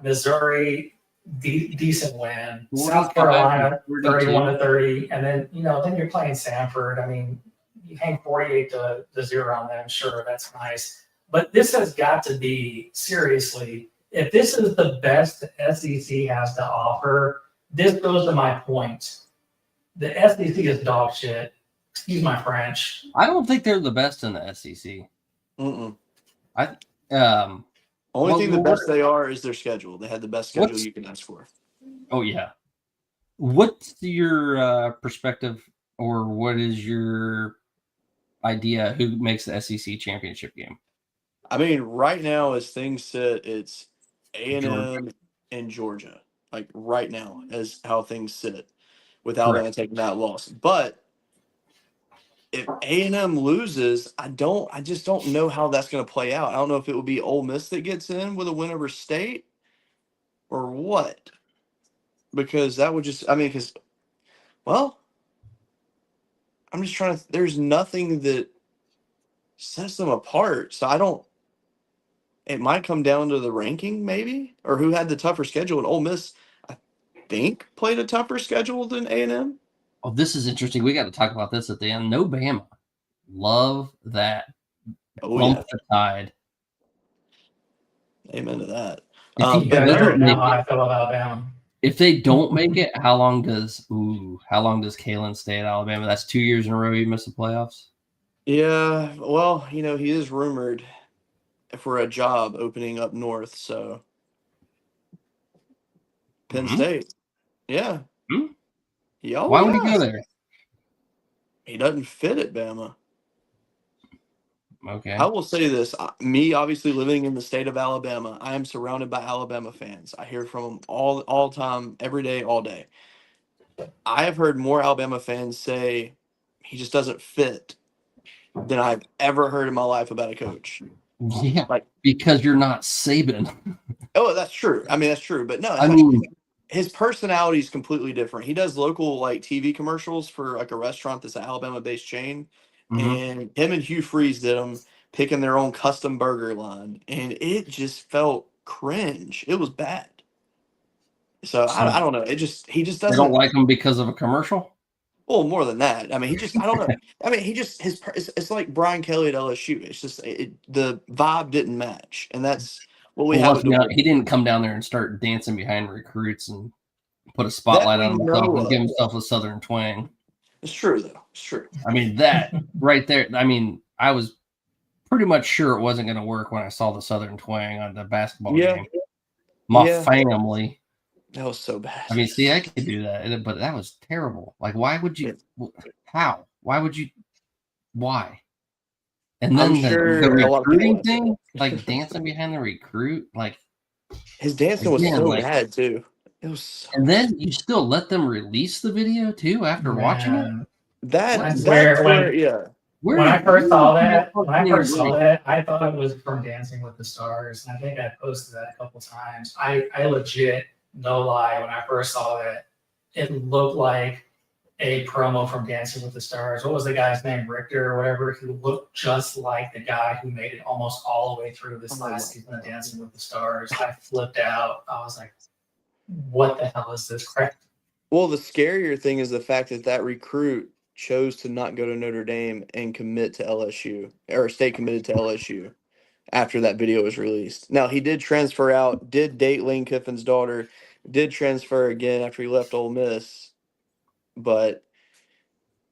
Missouri, decent win. South Carolina 31-30, and then then you're playing Sanford. I mean, you hang 48-0 on them. Sure, that's nice, but this has got to be seriously. If this is the best the SEC has to offer, this goes to my point. The SEC is dog shit. Excuse my French. I don't think they're the best in the SEC. Mm-mm. Only Well, thing the what- best they are is their schedule. They had the best schedule What's- you can ask for. Oh yeah. What's your perspective, or what is your idea who makes the SEC championship game? I mean, right now as things sit, it's A&M Georgia. and Georgia. Like right now, as how things sit, with Correct. Alabama taking that loss. But if A&M loses, I just don't know how that's going to play out. I don't know if it would be Ole Miss that gets in with a win over State or what. Because that would just, I mean, because, well, I'm just trying to, there's nothing that sets them apart. So I don't, it might come down to the ranking maybe, or who had the tougher schedule. And Ole Miss, I think, played a tougher schedule than A&M. Oh, this is interesting. We got to talk about this at the end. No Bama. Love that. Oh, Bump yeah. the tide. Amen to that. If he But You no, already know make how it, I feel about Alabama. if they don't make it, how long does Kalen stay at Alabama? That's 2 years in a row he missed the playoffs. yeah, well, he is rumored for a job opening up north, so Penn Mhm. State. Yeah. Mhm. Yeah, oh, Why would he go yeah. there? He doesn't fit at Bama. Okay. I will say this. Me, obviously living in the state of Alabama, I am surrounded by Alabama fans. I hear from them all time, every day, all day. I have heard more Alabama fans say he just doesn't fit than I've ever heard in my life about a coach. Yeah, Like, because you're not Saban. oh, that's true. I mean, that's true. But no, it's I like mean, his personality is completely different. He does local like TV commercials for like a restaurant that's an Alabama-based chain, mhm. and him and Hugh Freeze did them, picking their own custom burger line, and it just felt cringe. It was bad. So So I don't know. He just they don't doesn't. like him because of a commercial. Well, more than that. I mean, I don't know. I mean, it's like Brian Kelly at LSU. It's just the vibe didn't match, and that's what we Well, have with he didn't come down there and start dancing behind recruits and put a that spotlight we on himself know and give of. himself a Southern twang. It's true though. It's true. I mean, that right there. I mean, I was pretty much sure it wasn't going to work when I saw the Southern twang on the basketball Yeah. game. My Yeah. family. That was so bad. I mean, see, I could do that, but that was terrible. Like, why would you? How? Why would you? Why? And I'm then the sure a lot of people recruiting want to say thing, that. like dancing behind the recruit, like His dancing was again, so like, bad too. It was so and bad. then you still let them release the video too after watching it. Man, That I that's swear, where yeah. when I first saw that, Really? I thought it was from Dancing with the Stars. And I think I posted that a couple times. I legit, no lie, when I first saw that, it looked like a promo from Dancing with the Stars. What was the guy's name? Richter or whatever. He looked just like the guy who made it almost all the way through this last season of Dancing with the Stars. I flipped out. I was like, what the hell is this crap? Well, the scarier thing is the fact that recruit chose to not go to Notre Dame and commit to LSU or stay committed to LSU after that video was released. Now he did transfer out, did date Lane Kiffin's daughter, did transfer again after he left Ole Miss, but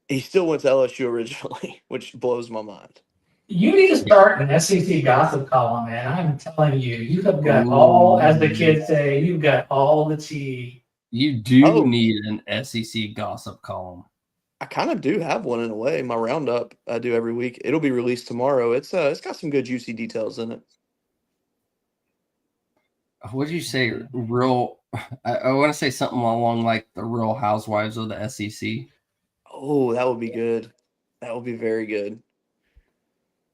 he still went to LSU originally, which blows my mind. You need to start an SEC gossip column, man. I'm telling you, you have got all, as the kids say, you've got all the tea. You do Oh. need an SEC gossip column. I kind of do have one in a way. My roundup I do every week. It'll be released tomorrow. It's got some good juicy details in it. What did you say? Real? I want to say something along like the Real Housewives of the SEC. Oh, that would be good. That would be very good.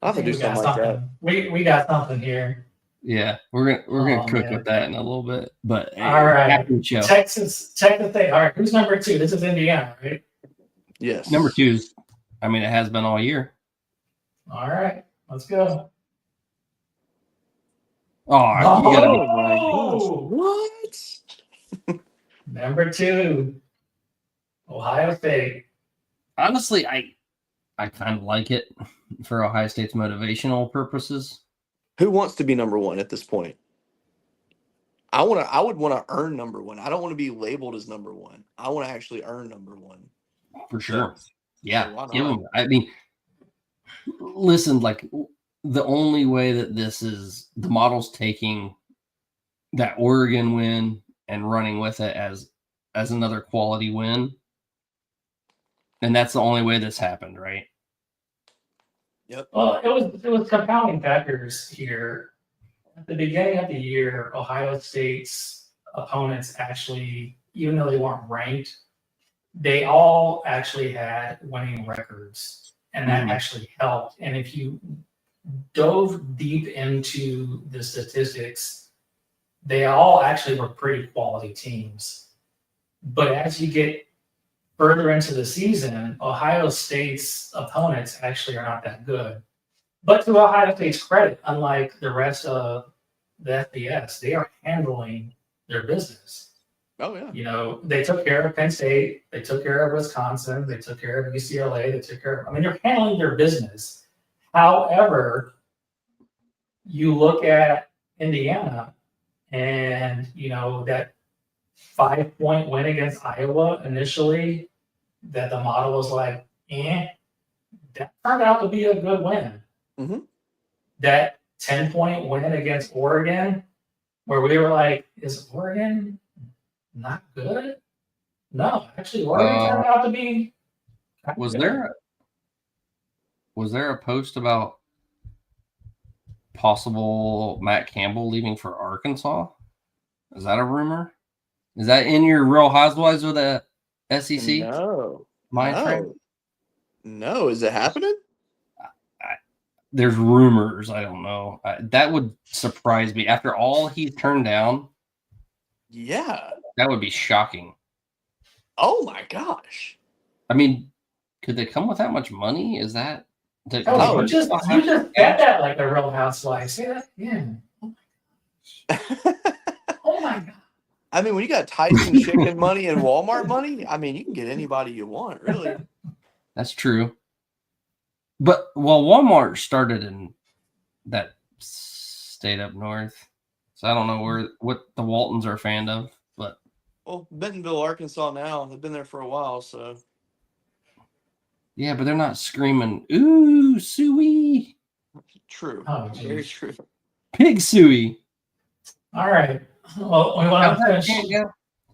I'll have to do We got something like that. We got something here. Yeah, we're gonna cook man. with that in a little bit. But hey, All right. back to the show. Texas Tech. All right, who's number 2? This is Indiana, right? Yes. Number 2 is, I mean, it has been all year. All right, let's go. Oh, you gotta be, Oh my gosh. What? Number 2, Ohio State. honestly, I kind of like it for Ohio State's motivational purposes. Who wants to be number 1 at this point? I would want to earn number 1. I don't want to be labeled as number 1. I want to actually earn number 1. For sure. So Yeah. why Give not? them, I mean, listen, like the only way that the model's taking that Oregon win and running with it as another quality win. And that's the only way this happened, right? Yep. Well, it was compounding factors here. At the beginning of the year, Ohio State's opponents actually, even though they weren't ranked, they all actually had winning records, and that actually helped. And if you dove deep into the statistics, they all actually were pretty quality teams. But as you get further into the season, Ohio State's opponents actually are not that good. But to Ohio State's credit, unlike the rest of the FBS, they are handling their business. Oh, yeah. You know, they took care of Penn State, they took care of Wisconsin, they took care of UCLA, they took care of, I mean, they're handling their business. However, you look at Indiana and, you know, that 5-point win against Iowa initially, that the model was like, that turned out to be a good win. Mm-hmm. That 10-point win against Oregon, where we were like, is Oregon not good? No, actually, Oregon turned out to be. Was there a post about possible Matt Campbell leaving for Arkansas? Is that a rumor? Is that in your Real Housewives of the SEC? No. Mind frame? No. Is it happening? There's rumors. I don't know. That would surprise me. After all he turned down, Yeah. that would be shocking. Oh, my gosh. I mean, could they come with that much money? Is that... Oh, you just said that like a Real Housewife. Say that again. Oh my God. I mean, when you got Tyson chicken money and Walmart money, I mean, you can get anybody you want, really. That's true. But, well, Walmart started in that state up north. So I don't know what the Waltons are a fan of, but... Well, Bentonville, Arkansas now. They've been there for a while, so... Yeah, but they're not screaming, ooh, suey. True. Oh, very true. Pig suey. All right. Well, we want to finish.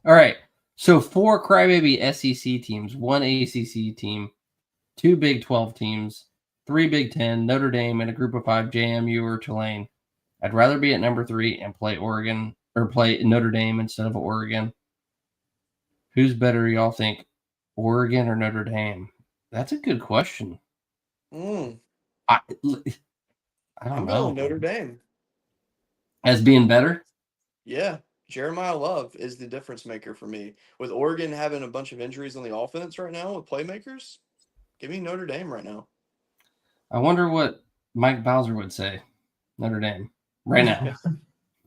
All right. So 4 crybaby SEC teams, 1 ACC team, 2 Big 12 teams, 3 Big 10, Notre Dame, and a group of 5, JMU or Tulane. I'd rather be at number 3 and play Oregon or play Notre Dame instead of Oregon. Who's better, y'all think, Oregon or Notre Dame? That's a good question. I don't know. Notre Dame. As being better? Yeah. Jeremiah Love is the difference maker for me. With Oregon having a bunch of injuries on the offense right now with playmakers, give me Notre Dame right now. I wonder what Mike Bowser would say. Notre Dame. Right now.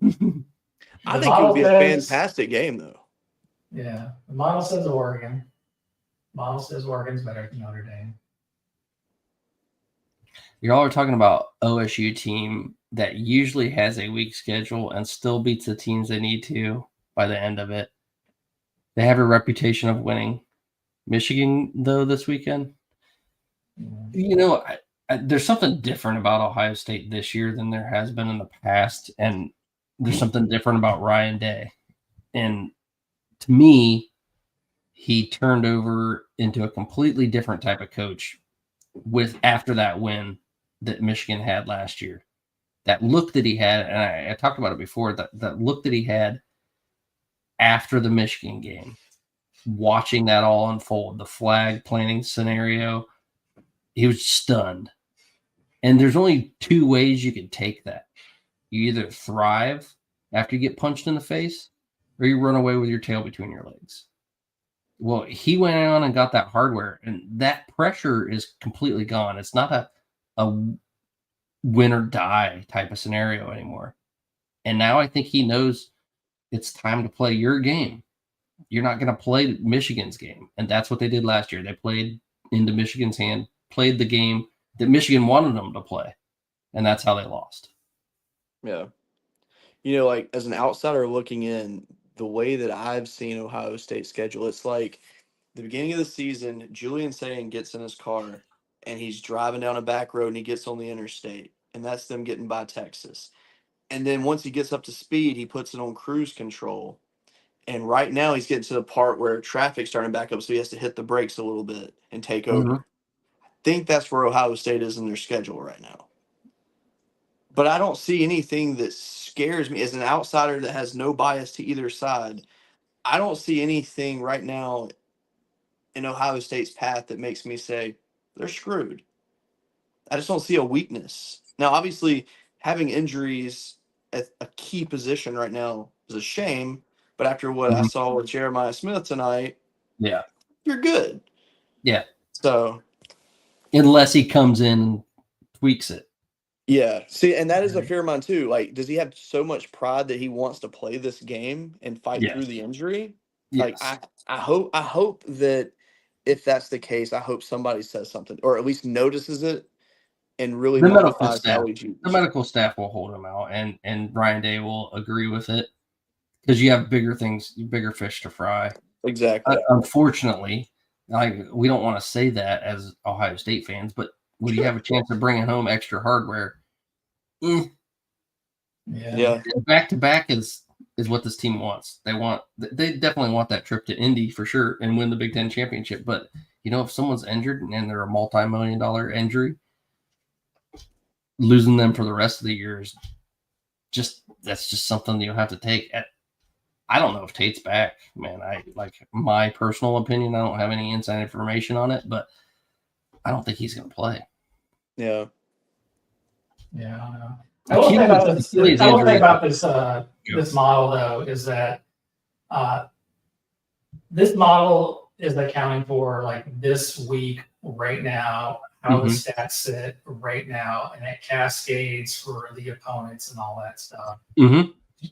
I think it would be a fantastic game, though. Yeah. The model says Oregon. Model says Oregon's better than Notre Dame. Y'all are talking about OSU team that usually has a weak schedule and still beats the teams they need to by the end of it. They have a reputation of winning. Michigan, though, this weekend, you know, there's something different about Ohio State this year than there has been in the past, and there's something different about Ryan Day. And to me, he turned over into a completely different type of coach after that win that Michigan had last year. That look that he had, and I talked about it before, that look that he had after the Michigan game, watching that all unfold, the flag planting scenario, he was stunned. And there's only 2 ways you can take that. You either thrive after you get punched in the face, or you run away with your tail between your legs. Well, he went on and got that hardware, and that pressure is completely gone. It's not a win or die type of scenario anymore. And now I think he knows it's time to play your game. You're not going to play Michigan's game. And that's what they did last year. They played into Michigan's hand, played the game that Michigan wanted them to play. And that's how they lost. Yeah. You know, like as an outsider looking in, the way that I've seen Ohio State's schedule, it's like the beginning of the season, Julian Sayin gets in his car and he's driving down a back road and he gets on the interstate. and that's them getting by Texas. And then once he gets up to speed, he puts it on cruise control. And right now he's getting to the part where traffic's starting to back up, so he has to hit the brakes a little bit and take over. Mhm. I think that's where Ohio State is in their schedule right now. But I don't see anything that scares me as an outsider that has no bias to either side. I don't see anything right now in Ohio State's path that makes me say they're screwed. I just don't see a weakness. Now, obviously, having injuries at a key position right now is a shame. But after what I Mhm. saw with Jeremiah Smith tonight, Yeah. you're good. Yeah. So, Unless he comes in and tweaks it. yeah. See, and that is a fair mind too. Like, does he have so much pride that he wants to play this game and fight through Yes. the injury? Like, Yes. I hope that if that's the case, I hope somebody says something or at least notices it and really The medical modifies staff. how he's used. The medical staff will hold him out, and Ryan Day will agree with it because you have bigger things, bigger fish to fry. Exactly. Unfortunately, we don't want to say that as Ohio State fans, but when you have a chance of bringing home extra hardware, Yeah. back to back is what this team wants. They definitely want that trip to Indy for sure and win the Big Ten championship. But if someone's injured and they're a multi-million-dollar injury, losing them for the rest of the year is that's just something you'll have to take. I don't know if Tate's back, man. My personal opinion. I don't have any inside information on it, but I don't think he's going to play. Yeah. Yeah, I don't know. I will say about this this model though is that this model is accounting for like this week right now, how the stats sit right now, and it cascades for the opponents and all that stuff. Mm-hmm.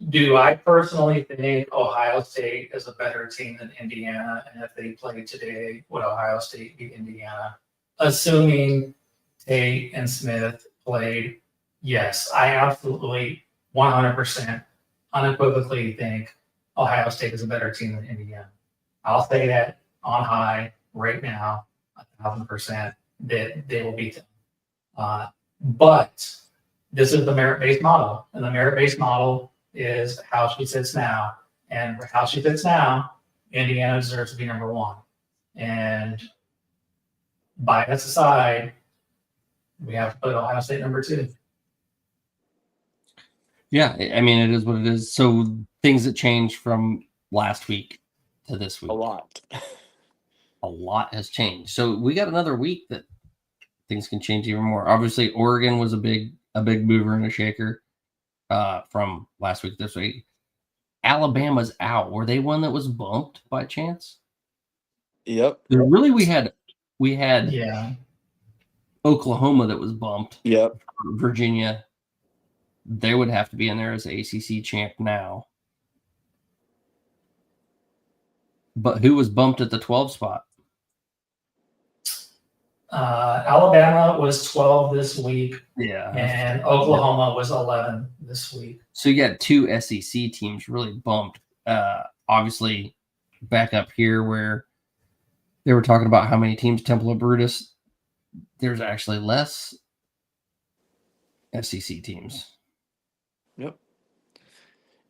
Do I personally think Ohio State is a better team than Indiana? And if they played today, would Ohio State beat Indiana? Assuming Tate and Smith played, yes, I absolutely 100% unequivocally think Ohio State is a better team than Indiana. I'll say that on high right now, 1,000% that they will beat them. But this is the merit-based model, and the merit-based model is how she sits now. And for how she sits now, Indiana deserves to be number one. And bias aside, we have to put Ohio State number two. Yeah, I mean, it is what it is. So things that changed from last week to this week. A lot. A lot has changed. So we got another week that things can change even more. Obviously, Oregon was a big mover and a shaker from last week to this week. Alabama's out. Were they one that was bumped by chance? Yep. Really, we had Yeah. Oklahoma that was bumped. Yep. Virginia, they would have to be in there as the ACC champ now. But who was bumped at the 12 spot? Alabama was 12 this week. Yeah. And Oklahoma was 11 this week. So you got two SEC teams really bumped. Obviously, back up here where they were talking about how many teams, Temple of Brutus, there's actually less SEC teams. Yep.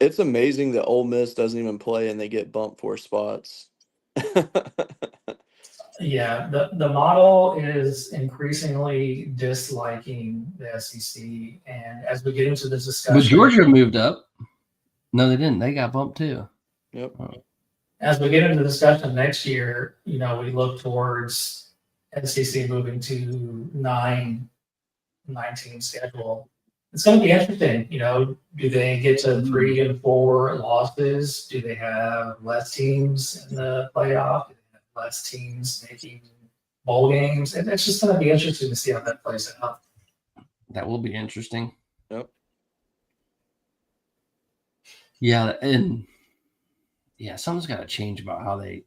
It's amazing that Ole Miss doesn't even play and they get bumped 4 spots. Yeah, the model is increasingly disliking the SEC, and as we get into this discussion, But Georgia moved up. No, they didn't. They got bumped too. Yep. As we get into the discussion next year, we look towards SEC moving to 19 schedule. It's going to be interesting. Do they get to 3 and 4 losses? Do they have less teams in the playoff? Do they have less teams making bowl games? And it's just going to be interesting to see how that plays out. That will be interesting. Yep. Yeah, and something's got to change about how they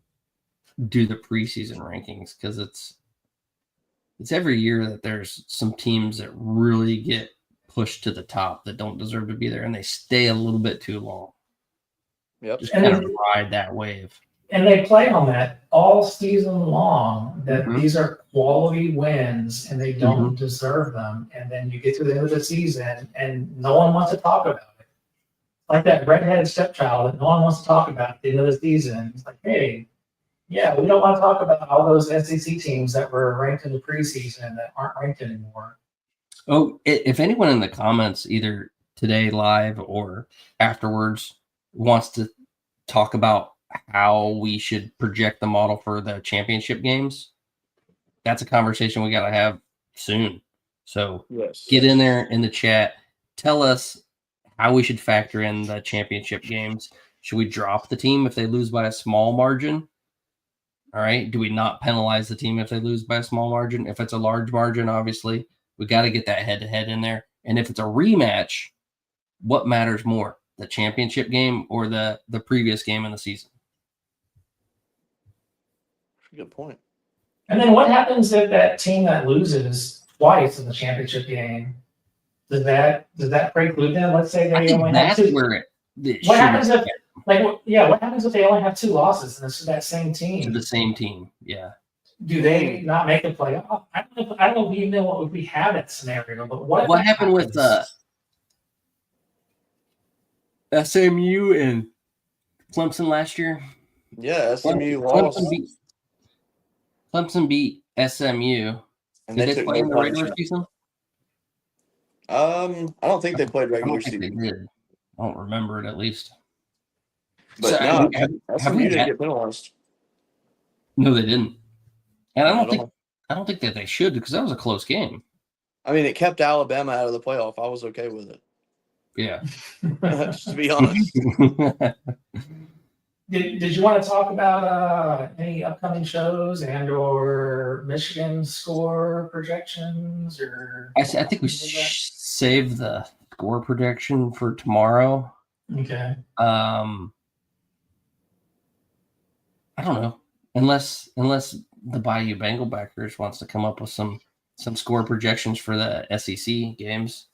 do the preseason rankings, because it's every year that there's some teams that really get pushed to the top that don't deserve to be there, and they stay a little bit too long. Yep. Just kind of ride that wave. And they play on that all season long, that these are quality wins and they don't deserve them. And then you get to the end of the season and no one wants to talk about it. Like that redheaded stepchild that no one wants to talk about at the end of the season. It's like, hey, yeah, we don't want to talk about all those SEC teams that were ranked in the preseason that aren't ranked anymore. Oh, if anyone in the comments, either today live or afterwards, wants to talk about how we should project the model for the championship games, that's a conversation we got to have soon. So get in there in the chat. Tell us how we should factor in the championship games. Should we drop the team if they lose by a small margin? All right. Do we not penalize the team if they lose by a small margin? If it's a large margin, obviously, we got to get that head-to-head in there. And if it's a rematch, what matters more, the championship game or the previous game in the season? Good point. And then what happens if that team that loses twice in the championship game? Does that preclude them? Let's say they only have two. What happens if what happens if they only have 2 losses and it's to that same team? To the same team, yeah. Do they not make the playoff? I don't know if we know what we have that scenario, but what happened with SMU and Clemson last year? Yeah, SMU lost. Clemson beat SMU. And Did they play in the regular season? I don't think they played regular season. They did. I don't remember it at least. But so no, SMU didn't get penalized. No, they didn't. And I don't think that they should, because that was a close game. I mean, it kept Alabama out of the playoff. I was okay with it. Yeah. Just to be honest. Did you want to talk about any upcoming shows and or Michigan score projections? Or I think we save the score projection for tomorrow. Okay. I don't know. Unless the Bayou Bengal backers wants to come up with some score projections for the SEC games.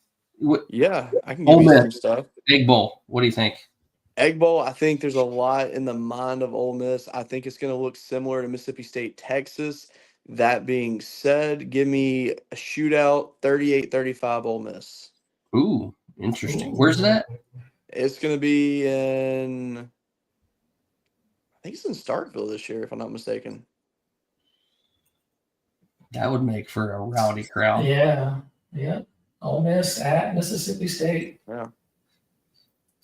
Yeah, I can give you some stuff. Egg Bowl. What do you think? Egg Bowl, I think there's a lot in the mind of Ole Miss. I think it's going to look similar to Mississippi State, Texas. That being said, give me a shootout, 38-35 Ole Miss. Ooh, interesting. Where's that? It's going to be in, I think it's in Starkville this year, if I'm not mistaken. That would make for a rowdy crowd. Yeah. Ole Miss at Mississippi State. Yeah.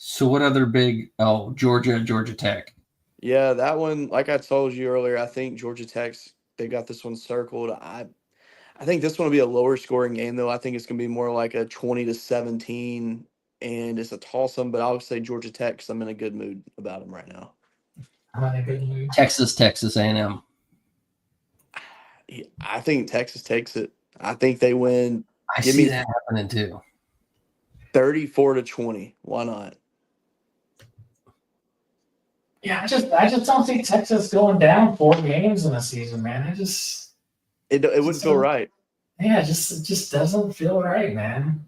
So what other big? Oh, Georgia Tech. Yeah, that one. Like I told you earlier, I think Georgia Tech's they got this one circled. I think this one will be a lower scoring game though. I think it's gonna be more like a 20-17, and it's a toss-up. But I'll say Georgia Tech because I'm in a good mood about them right now. I'm in a good mood. Texas A&M. I think Texas takes it. I think they win. I see that happening too. 34-20. Why not? Yeah, I just don't see Texas going down 4 games in a season, man. It wouldn't feel right. Yeah, it just doesn't feel right, man.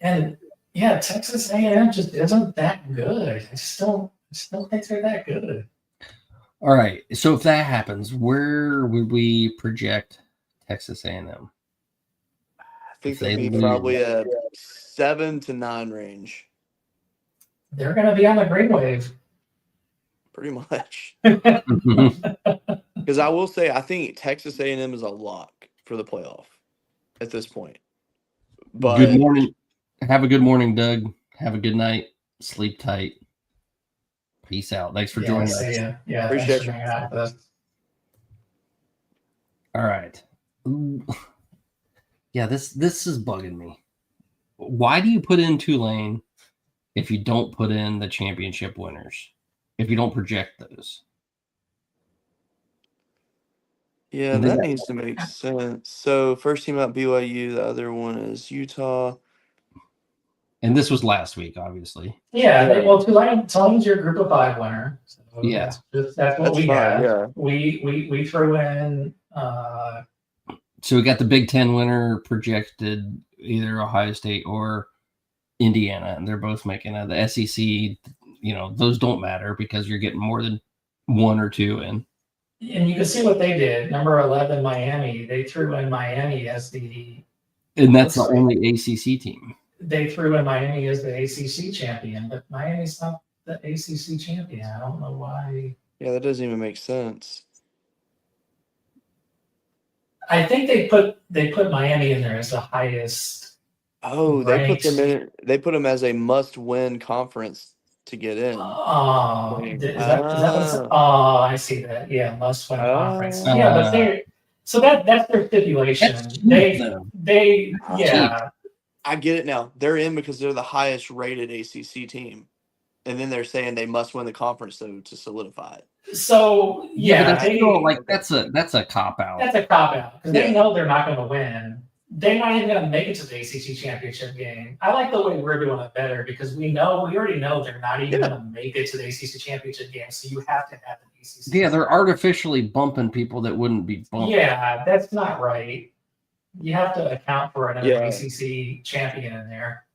And yeah, Texas A&M just isn't that good. I just don't think they're that good. All right. So if that happens, where would we project Texas A&M? I think they'd be probably a 7 to 9 range. They're going to be on the green wave. Pretty much. Because I will say, I think Texas A&M is a lock for the playoff at this point. But good morning. Have a good morning, Doug. Have a good night. Sleep tight. Peace out. Thanks for joining us. Yeah, appreciate you. Out with us. All right. Yeah, this is bugging me. Why do you put in Tulane if you don't put in the championship winners? If you don't project those? Yeah, that needs to make sense. So first team out BYU, the other one is Utah. And this was last week, obviously. Yeah, Tulane's your group of 5 winner. So yeah, that's what we have. Yeah. We threw in. So we got the Big Ten winner projected, either Ohio State or Indiana, and they're both making it. The SEC, those don't matter because you're getting more than 1 or 2 in. And you can see what they did. Number 11, Miami. They threw in Miami as the. And that's the only ACC team. They threw in Miami as the ACC champion, but Miami's not the ACC champion. I don't know why. Yeah, that doesn't even make sense. I think they put Miami in there as the highest. Oh, they put them ranked. in. They put them as a must-win conference to get in. Oh, is that what it's? Oh, I see that. Yeah, must win conference. Ah. Yeah, but that's their stipulation. That's cheap, They yeah. I get it now. They're in because they're the highest rated ACC team, and then they're saying they must win the conference though to solidify it. So yeah, but that's still, like that's a cop out. That's a cop out because they Yeah. know they're not going to win. They're not even going to make it to the ACC championship game. I like the way we're doing it better because we already know they're not even going to make it to the ACC championship game. So you have to have the ACC. Yeah, they're artificially bumping people that wouldn't be bumped. Yeah, that's not right. You have to account for another Yeah. ACC champion in there.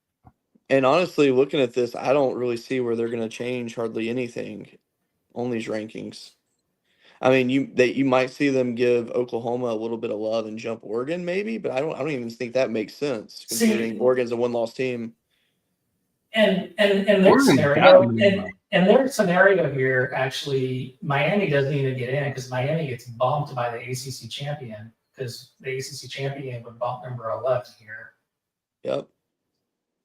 And honestly, looking at this, I don't really see where they're going to change hardly anything on these rankings. I mean, you might see them give Oklahoma a little bit of love and jump Oregon, maybe, but I don't even think that makes sense considering Oregon's a one-loss team. And their scenario here, actually, Miami doesn't even get in because Miami gets bumped by the ACC champion because the ACC champion would bump number 11 here. Yep.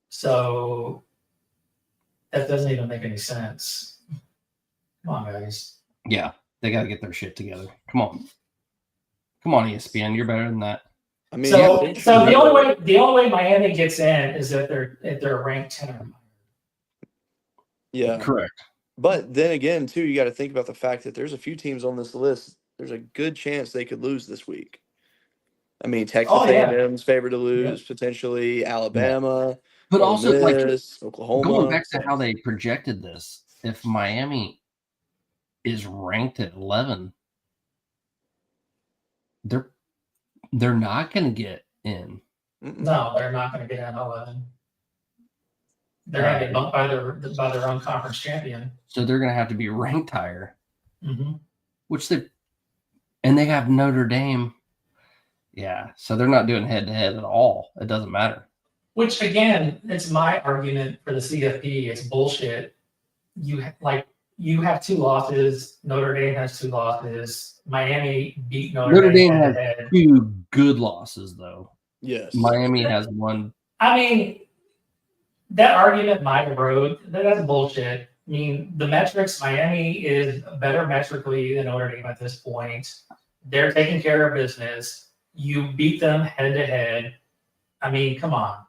So that doesn't even make any sense. Come on, guys. Yeah, they got to get their shit together. Come on, ESPN, you're better than that. I mean, so the only way Miami gets in is if they're ranked 10 or higher. Yeah, correct. But then again, too, you got to think about the fact that there's a few teams on this list. There's a good chance they could lose this week. I mean, Texas A&M's favored to lose potentially. Alabama, but also Miss, Oklahoma. Going back to how they projected this, if Miami is ranked at 11, they're not going to get in. No, they're not going to get in 11. They're going to get bumped by their own conference champion. So they're going to have to be ranked higher, which they have Notre Dame. Yeah, so they're not doing head-to-head at all. It doesn't matter. Which, again, it's my argument for the CFP. It's bullshit. You have 2 losses. Notre Dame has 2 losses. Miami beat Notre Dame has 2 good losses, though. Yes. Miami has 1. I mean, that argument might erode. That's bullshit. I mean, the metrics, Miami is better metrically than Notre Dame at this point. They're taking care of business. You beat them head-to-head. I mean, come on.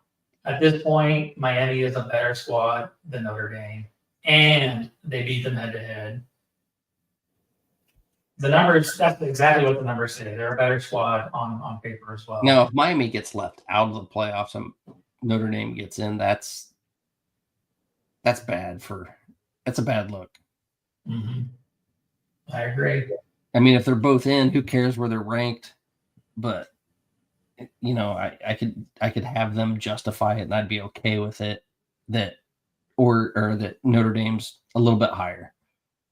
At this point, Miami is a better squad than Notre Dame. And they beat them head-to-head. The numbers, that's exactly what the numbers say. They're a better squad on paper as well. Now, if Miami gets left out of the playoffs and Notre Dame gets in, that's bad that's a bad look. I agree. I mean, if they're both in, who cares where they're ranked? But I could have them justify it, and I'd be okay with it that Notre Dame's a little bit higher.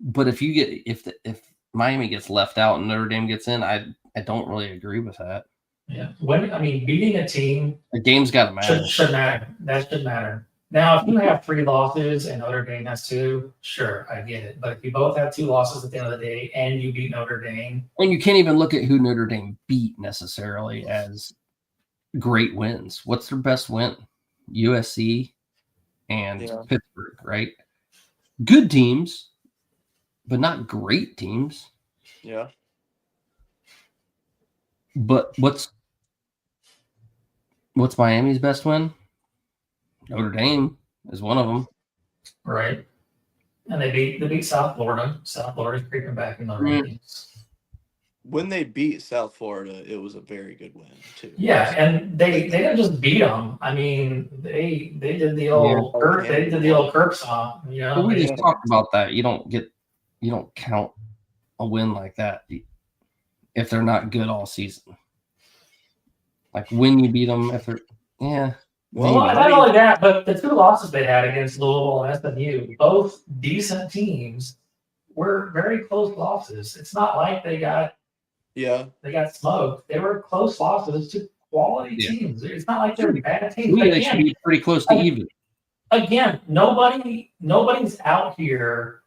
But if if Miami gets left out and Notre Dame gets in, I don't really agree with that. Yeah, beating a team, the game's got to matter. Should matter. That should matter. Now, if you have 3 losses and Notre Dame has 2, sure, I get it. But if you both have 2 losses at the end of the day and you beat Notre Dame, and you can't even look at who Notre Dame beat necessarily as great wins. What's their best win? USC and Pittsburgh, right? Good teams, but not great teams. Yeah. But what's Miami's best win? Notre Dame is one of them. Right. And they beat South Florida. South Florida's creeping back in the rankings. When they beat South Florida, it was a very good win too. Yeah, and they didn't just beat them. I mean, they did the old Kirk song. But we just talked about that. You don't count a win like that if they're not good all season. Like when you beat them, if they're Well, not only that, but the 2 losses they had against Louisville and SMU, both decent teams, were very close losses. It's not like they got smoked. They were close losses to quality teams. It's not like they're bad teams. They should be pretty close to even. Again, nobody's out here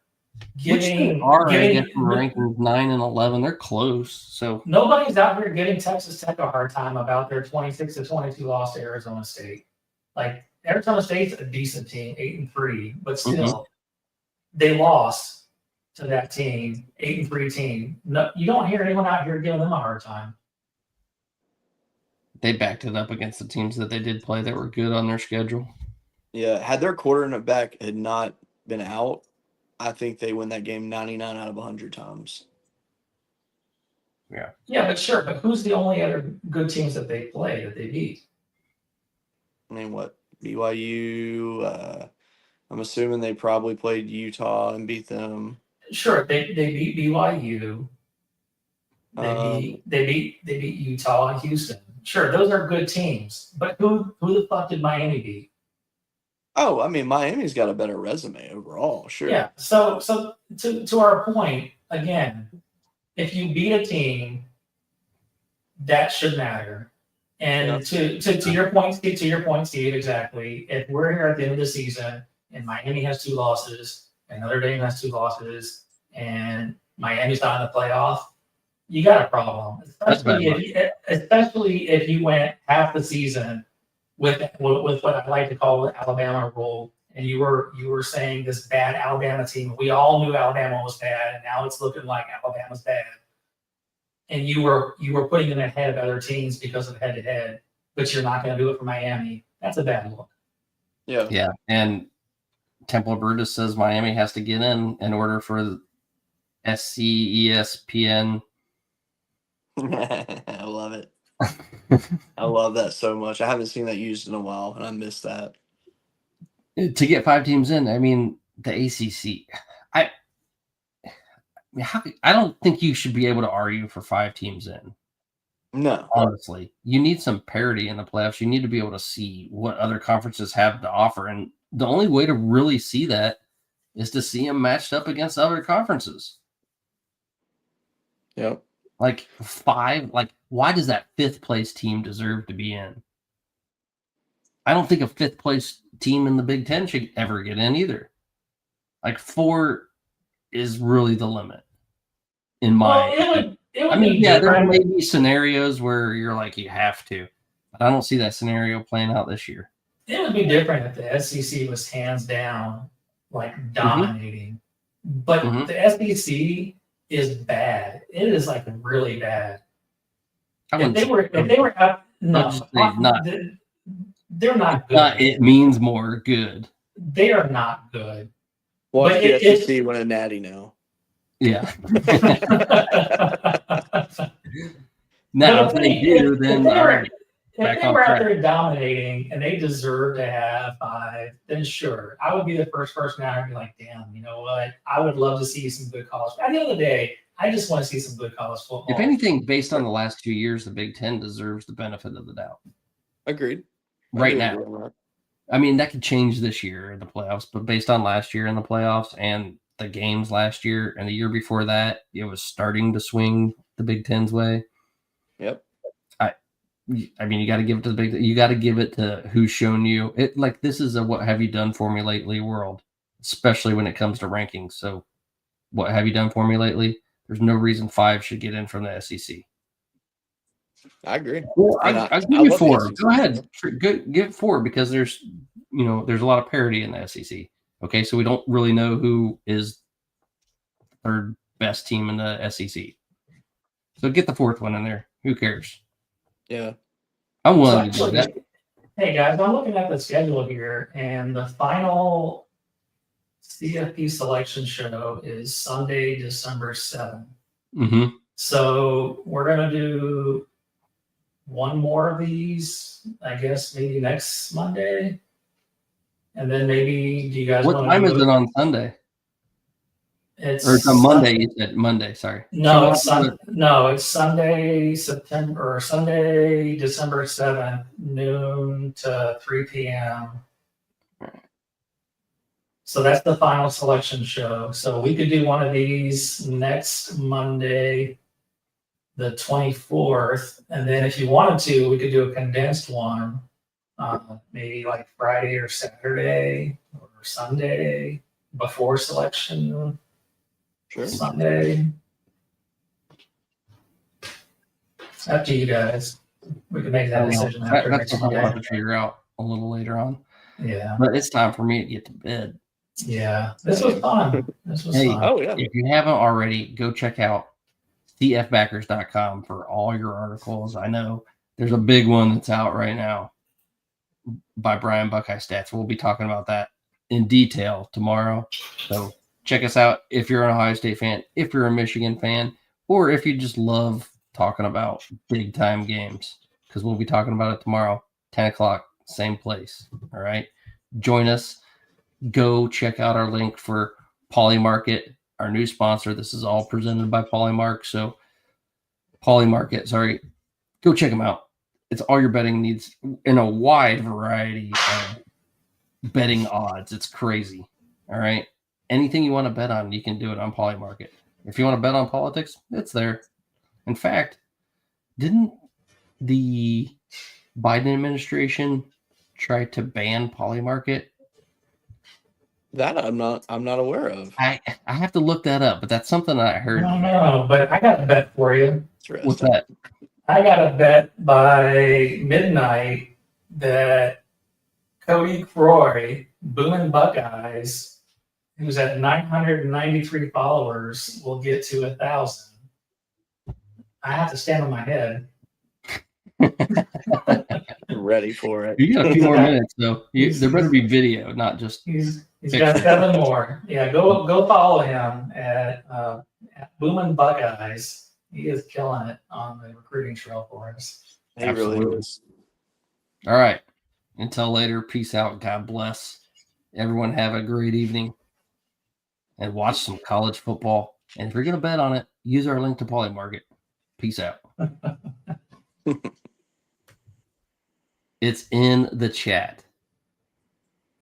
giving rankings 9 and 11. They're close. So nobody's out here giving Texas Tech a hard time about their 26-22 loss to Arizona State. Like Arizona State's a decent team, 8-3, but still they lost to that team, 8-3 team. No, you don't hear anyone out here giving them a hard time. They backed it up against the teams that they did play that were good on their schedule. Yeah, had their quarterback had not been out, I think they win that game 99 out of 100 times. Yeah. Yeah, but who's the only other good teams that they play that they beat? I mean, what? BYU, I'm assuming they probably played Utah and beat them. Sure, they beat BYU. They beat Utah and Houston. Sure, those are good teams. But who the fuck did Miami beat? Oh, I mean, Miami's got a better resume overall, sure. Yeah. So to our point, again, if you beat a team, that should matter. And to your point, Steve, exactly. If we're here at the end of the season and Miami has 2 losses, and Notre Dame has 2 losses, and Miami's not in the playoff, you got a problem. Especially if you went half the season with what I like to call the Alabama rule, and you were saying this bad Alabama team. We all knew Alabama was bad, and now it's looking like Alabama's bad. And you were putting them ahead of other teams because of head-to-head, but you're not going to do it for Miami. That's a bad look. Yeah. Yeah, and Temple Brutus says Miami has to get in order for SCESPN. I love it. I love that so much. I haven't seen that used in a while, and I miss that. To get 5 teams in, I mean, the ACC. I don't think you should be able to argue for 5 teams in. No. Honestly, you need some parity in the playoffs. You need to be able to see what other conferences have to offer. And the only way to really see that is to see them matched up against other conferences. Yep. Like 5, why does that 5th place team deserve to be in? I don't think a 5th place team in the Big Ten should ever get in either. 4 is really the limit. In my opinion. There may be scenarios where you're like, you have to. But I don't see that scenario playing out this year. It would be different if the SEC was hands down, dominating. But the SEC is bad. It is really bad. If they were up, they're not good. It means more good. They are not good. Watch the SEC win a natty now. Yeah. Now, if they do, then if they were out there dominating and they deserve to have 5, then sure, I would be the first person out and be like, damn, you know what? I would love to see some good college. At the end of the day, I just want to see some good college football. If anything, based on the last 2 years, the Big Ten deserves the benefit of the doubt. Agreed. Right now. I mean, that could change this year in the playoffs, but based on last year in the playoffs and the games last year and the year before that, it was starting to swing the Big Ten's way. Yep. I mean, you got to give it to you got to give it to who's shown you it. This is a what have you done for me lately world, especially when it comes to rankings. So what have you done for me lately? There's no reason 5 should get in from the SEC. I agree. Well, I'll give you 4. Go ahead. Give 4 because there's a lot of parity in the SEC. Okay, so we don't really know who is the 3rd best team in the SEC. So get the 4th one in there. Who cares? Yeah. I'm willing to do that. Hey, guys, I'm looking at the schedule here, and the final CFP selection show is Sunday, December 7th. Mm-hmm. So we're going to do one more of these, I guess, maybe next Monday. And then maybe, do you guys what want to time is it on Sunday? It's on Monday. You said Monday. Sorry. No, it's Sunday, December 7th, noon to 3 p.m. So that's the final selection show. So we could do one of these next Monday, the 24th. And then if you wanted to, we could do a condensed one, maybe like Friday or Saturday or Sunday before selection. Sure. Sunday. It's up to you guys. We can make that decision after That's next something we'll have Monday. to figure out a little later on. Yeah. But it's time for me to get to bed. Yeah. This was fun. This was Hey, fun. Oh yeah. If you haven't already, go check out cfbackers.com for all your articles. I know there's a big one that's out right now by Brian Buckeye Stats. We'll be talking about that in detail tomorrow. So check us out if you're an Ohio State fan, if you're a Michigan fan, or if you just love talking about big time games, because we'll be talking about it tomorrow, 10 o'clock, same place. All right. Join us. Go check out our link for Polymarket, our new sponsor. This is all presented by Polymarket. So Polymarket, sorry, go check them out. It's all your betting needs in a wide variety of betting odds. It's crazy. All right. Anything you want to bet on, you can do it on Polymarket. If you want to bet on politics, it's there. In fact, didn't the Biden administration try to ban Polymarket? That I'm not aware of. I have to look that up, but that's something I I heard. don't know, but I got a bet for you. What's that? I got a bet by midnight that Cody Croy, Boomin' Buckeyes, who's at 993 followers, will get to 1,000. I have to stand on my head. Ready for it. You got a few more minutes, though. There better be video, not just. He's got 7 more. Yeah, go follow him at Boomin' Buckeyes. He is killing it on the recruiting trail for us. He really Absolutely. is. All right. Until later, peace out. God bless. Everyone have a great evening. And watch some college football. And if you're going to bet on it, use our link to Polymarket. Peace out. It's in the chat.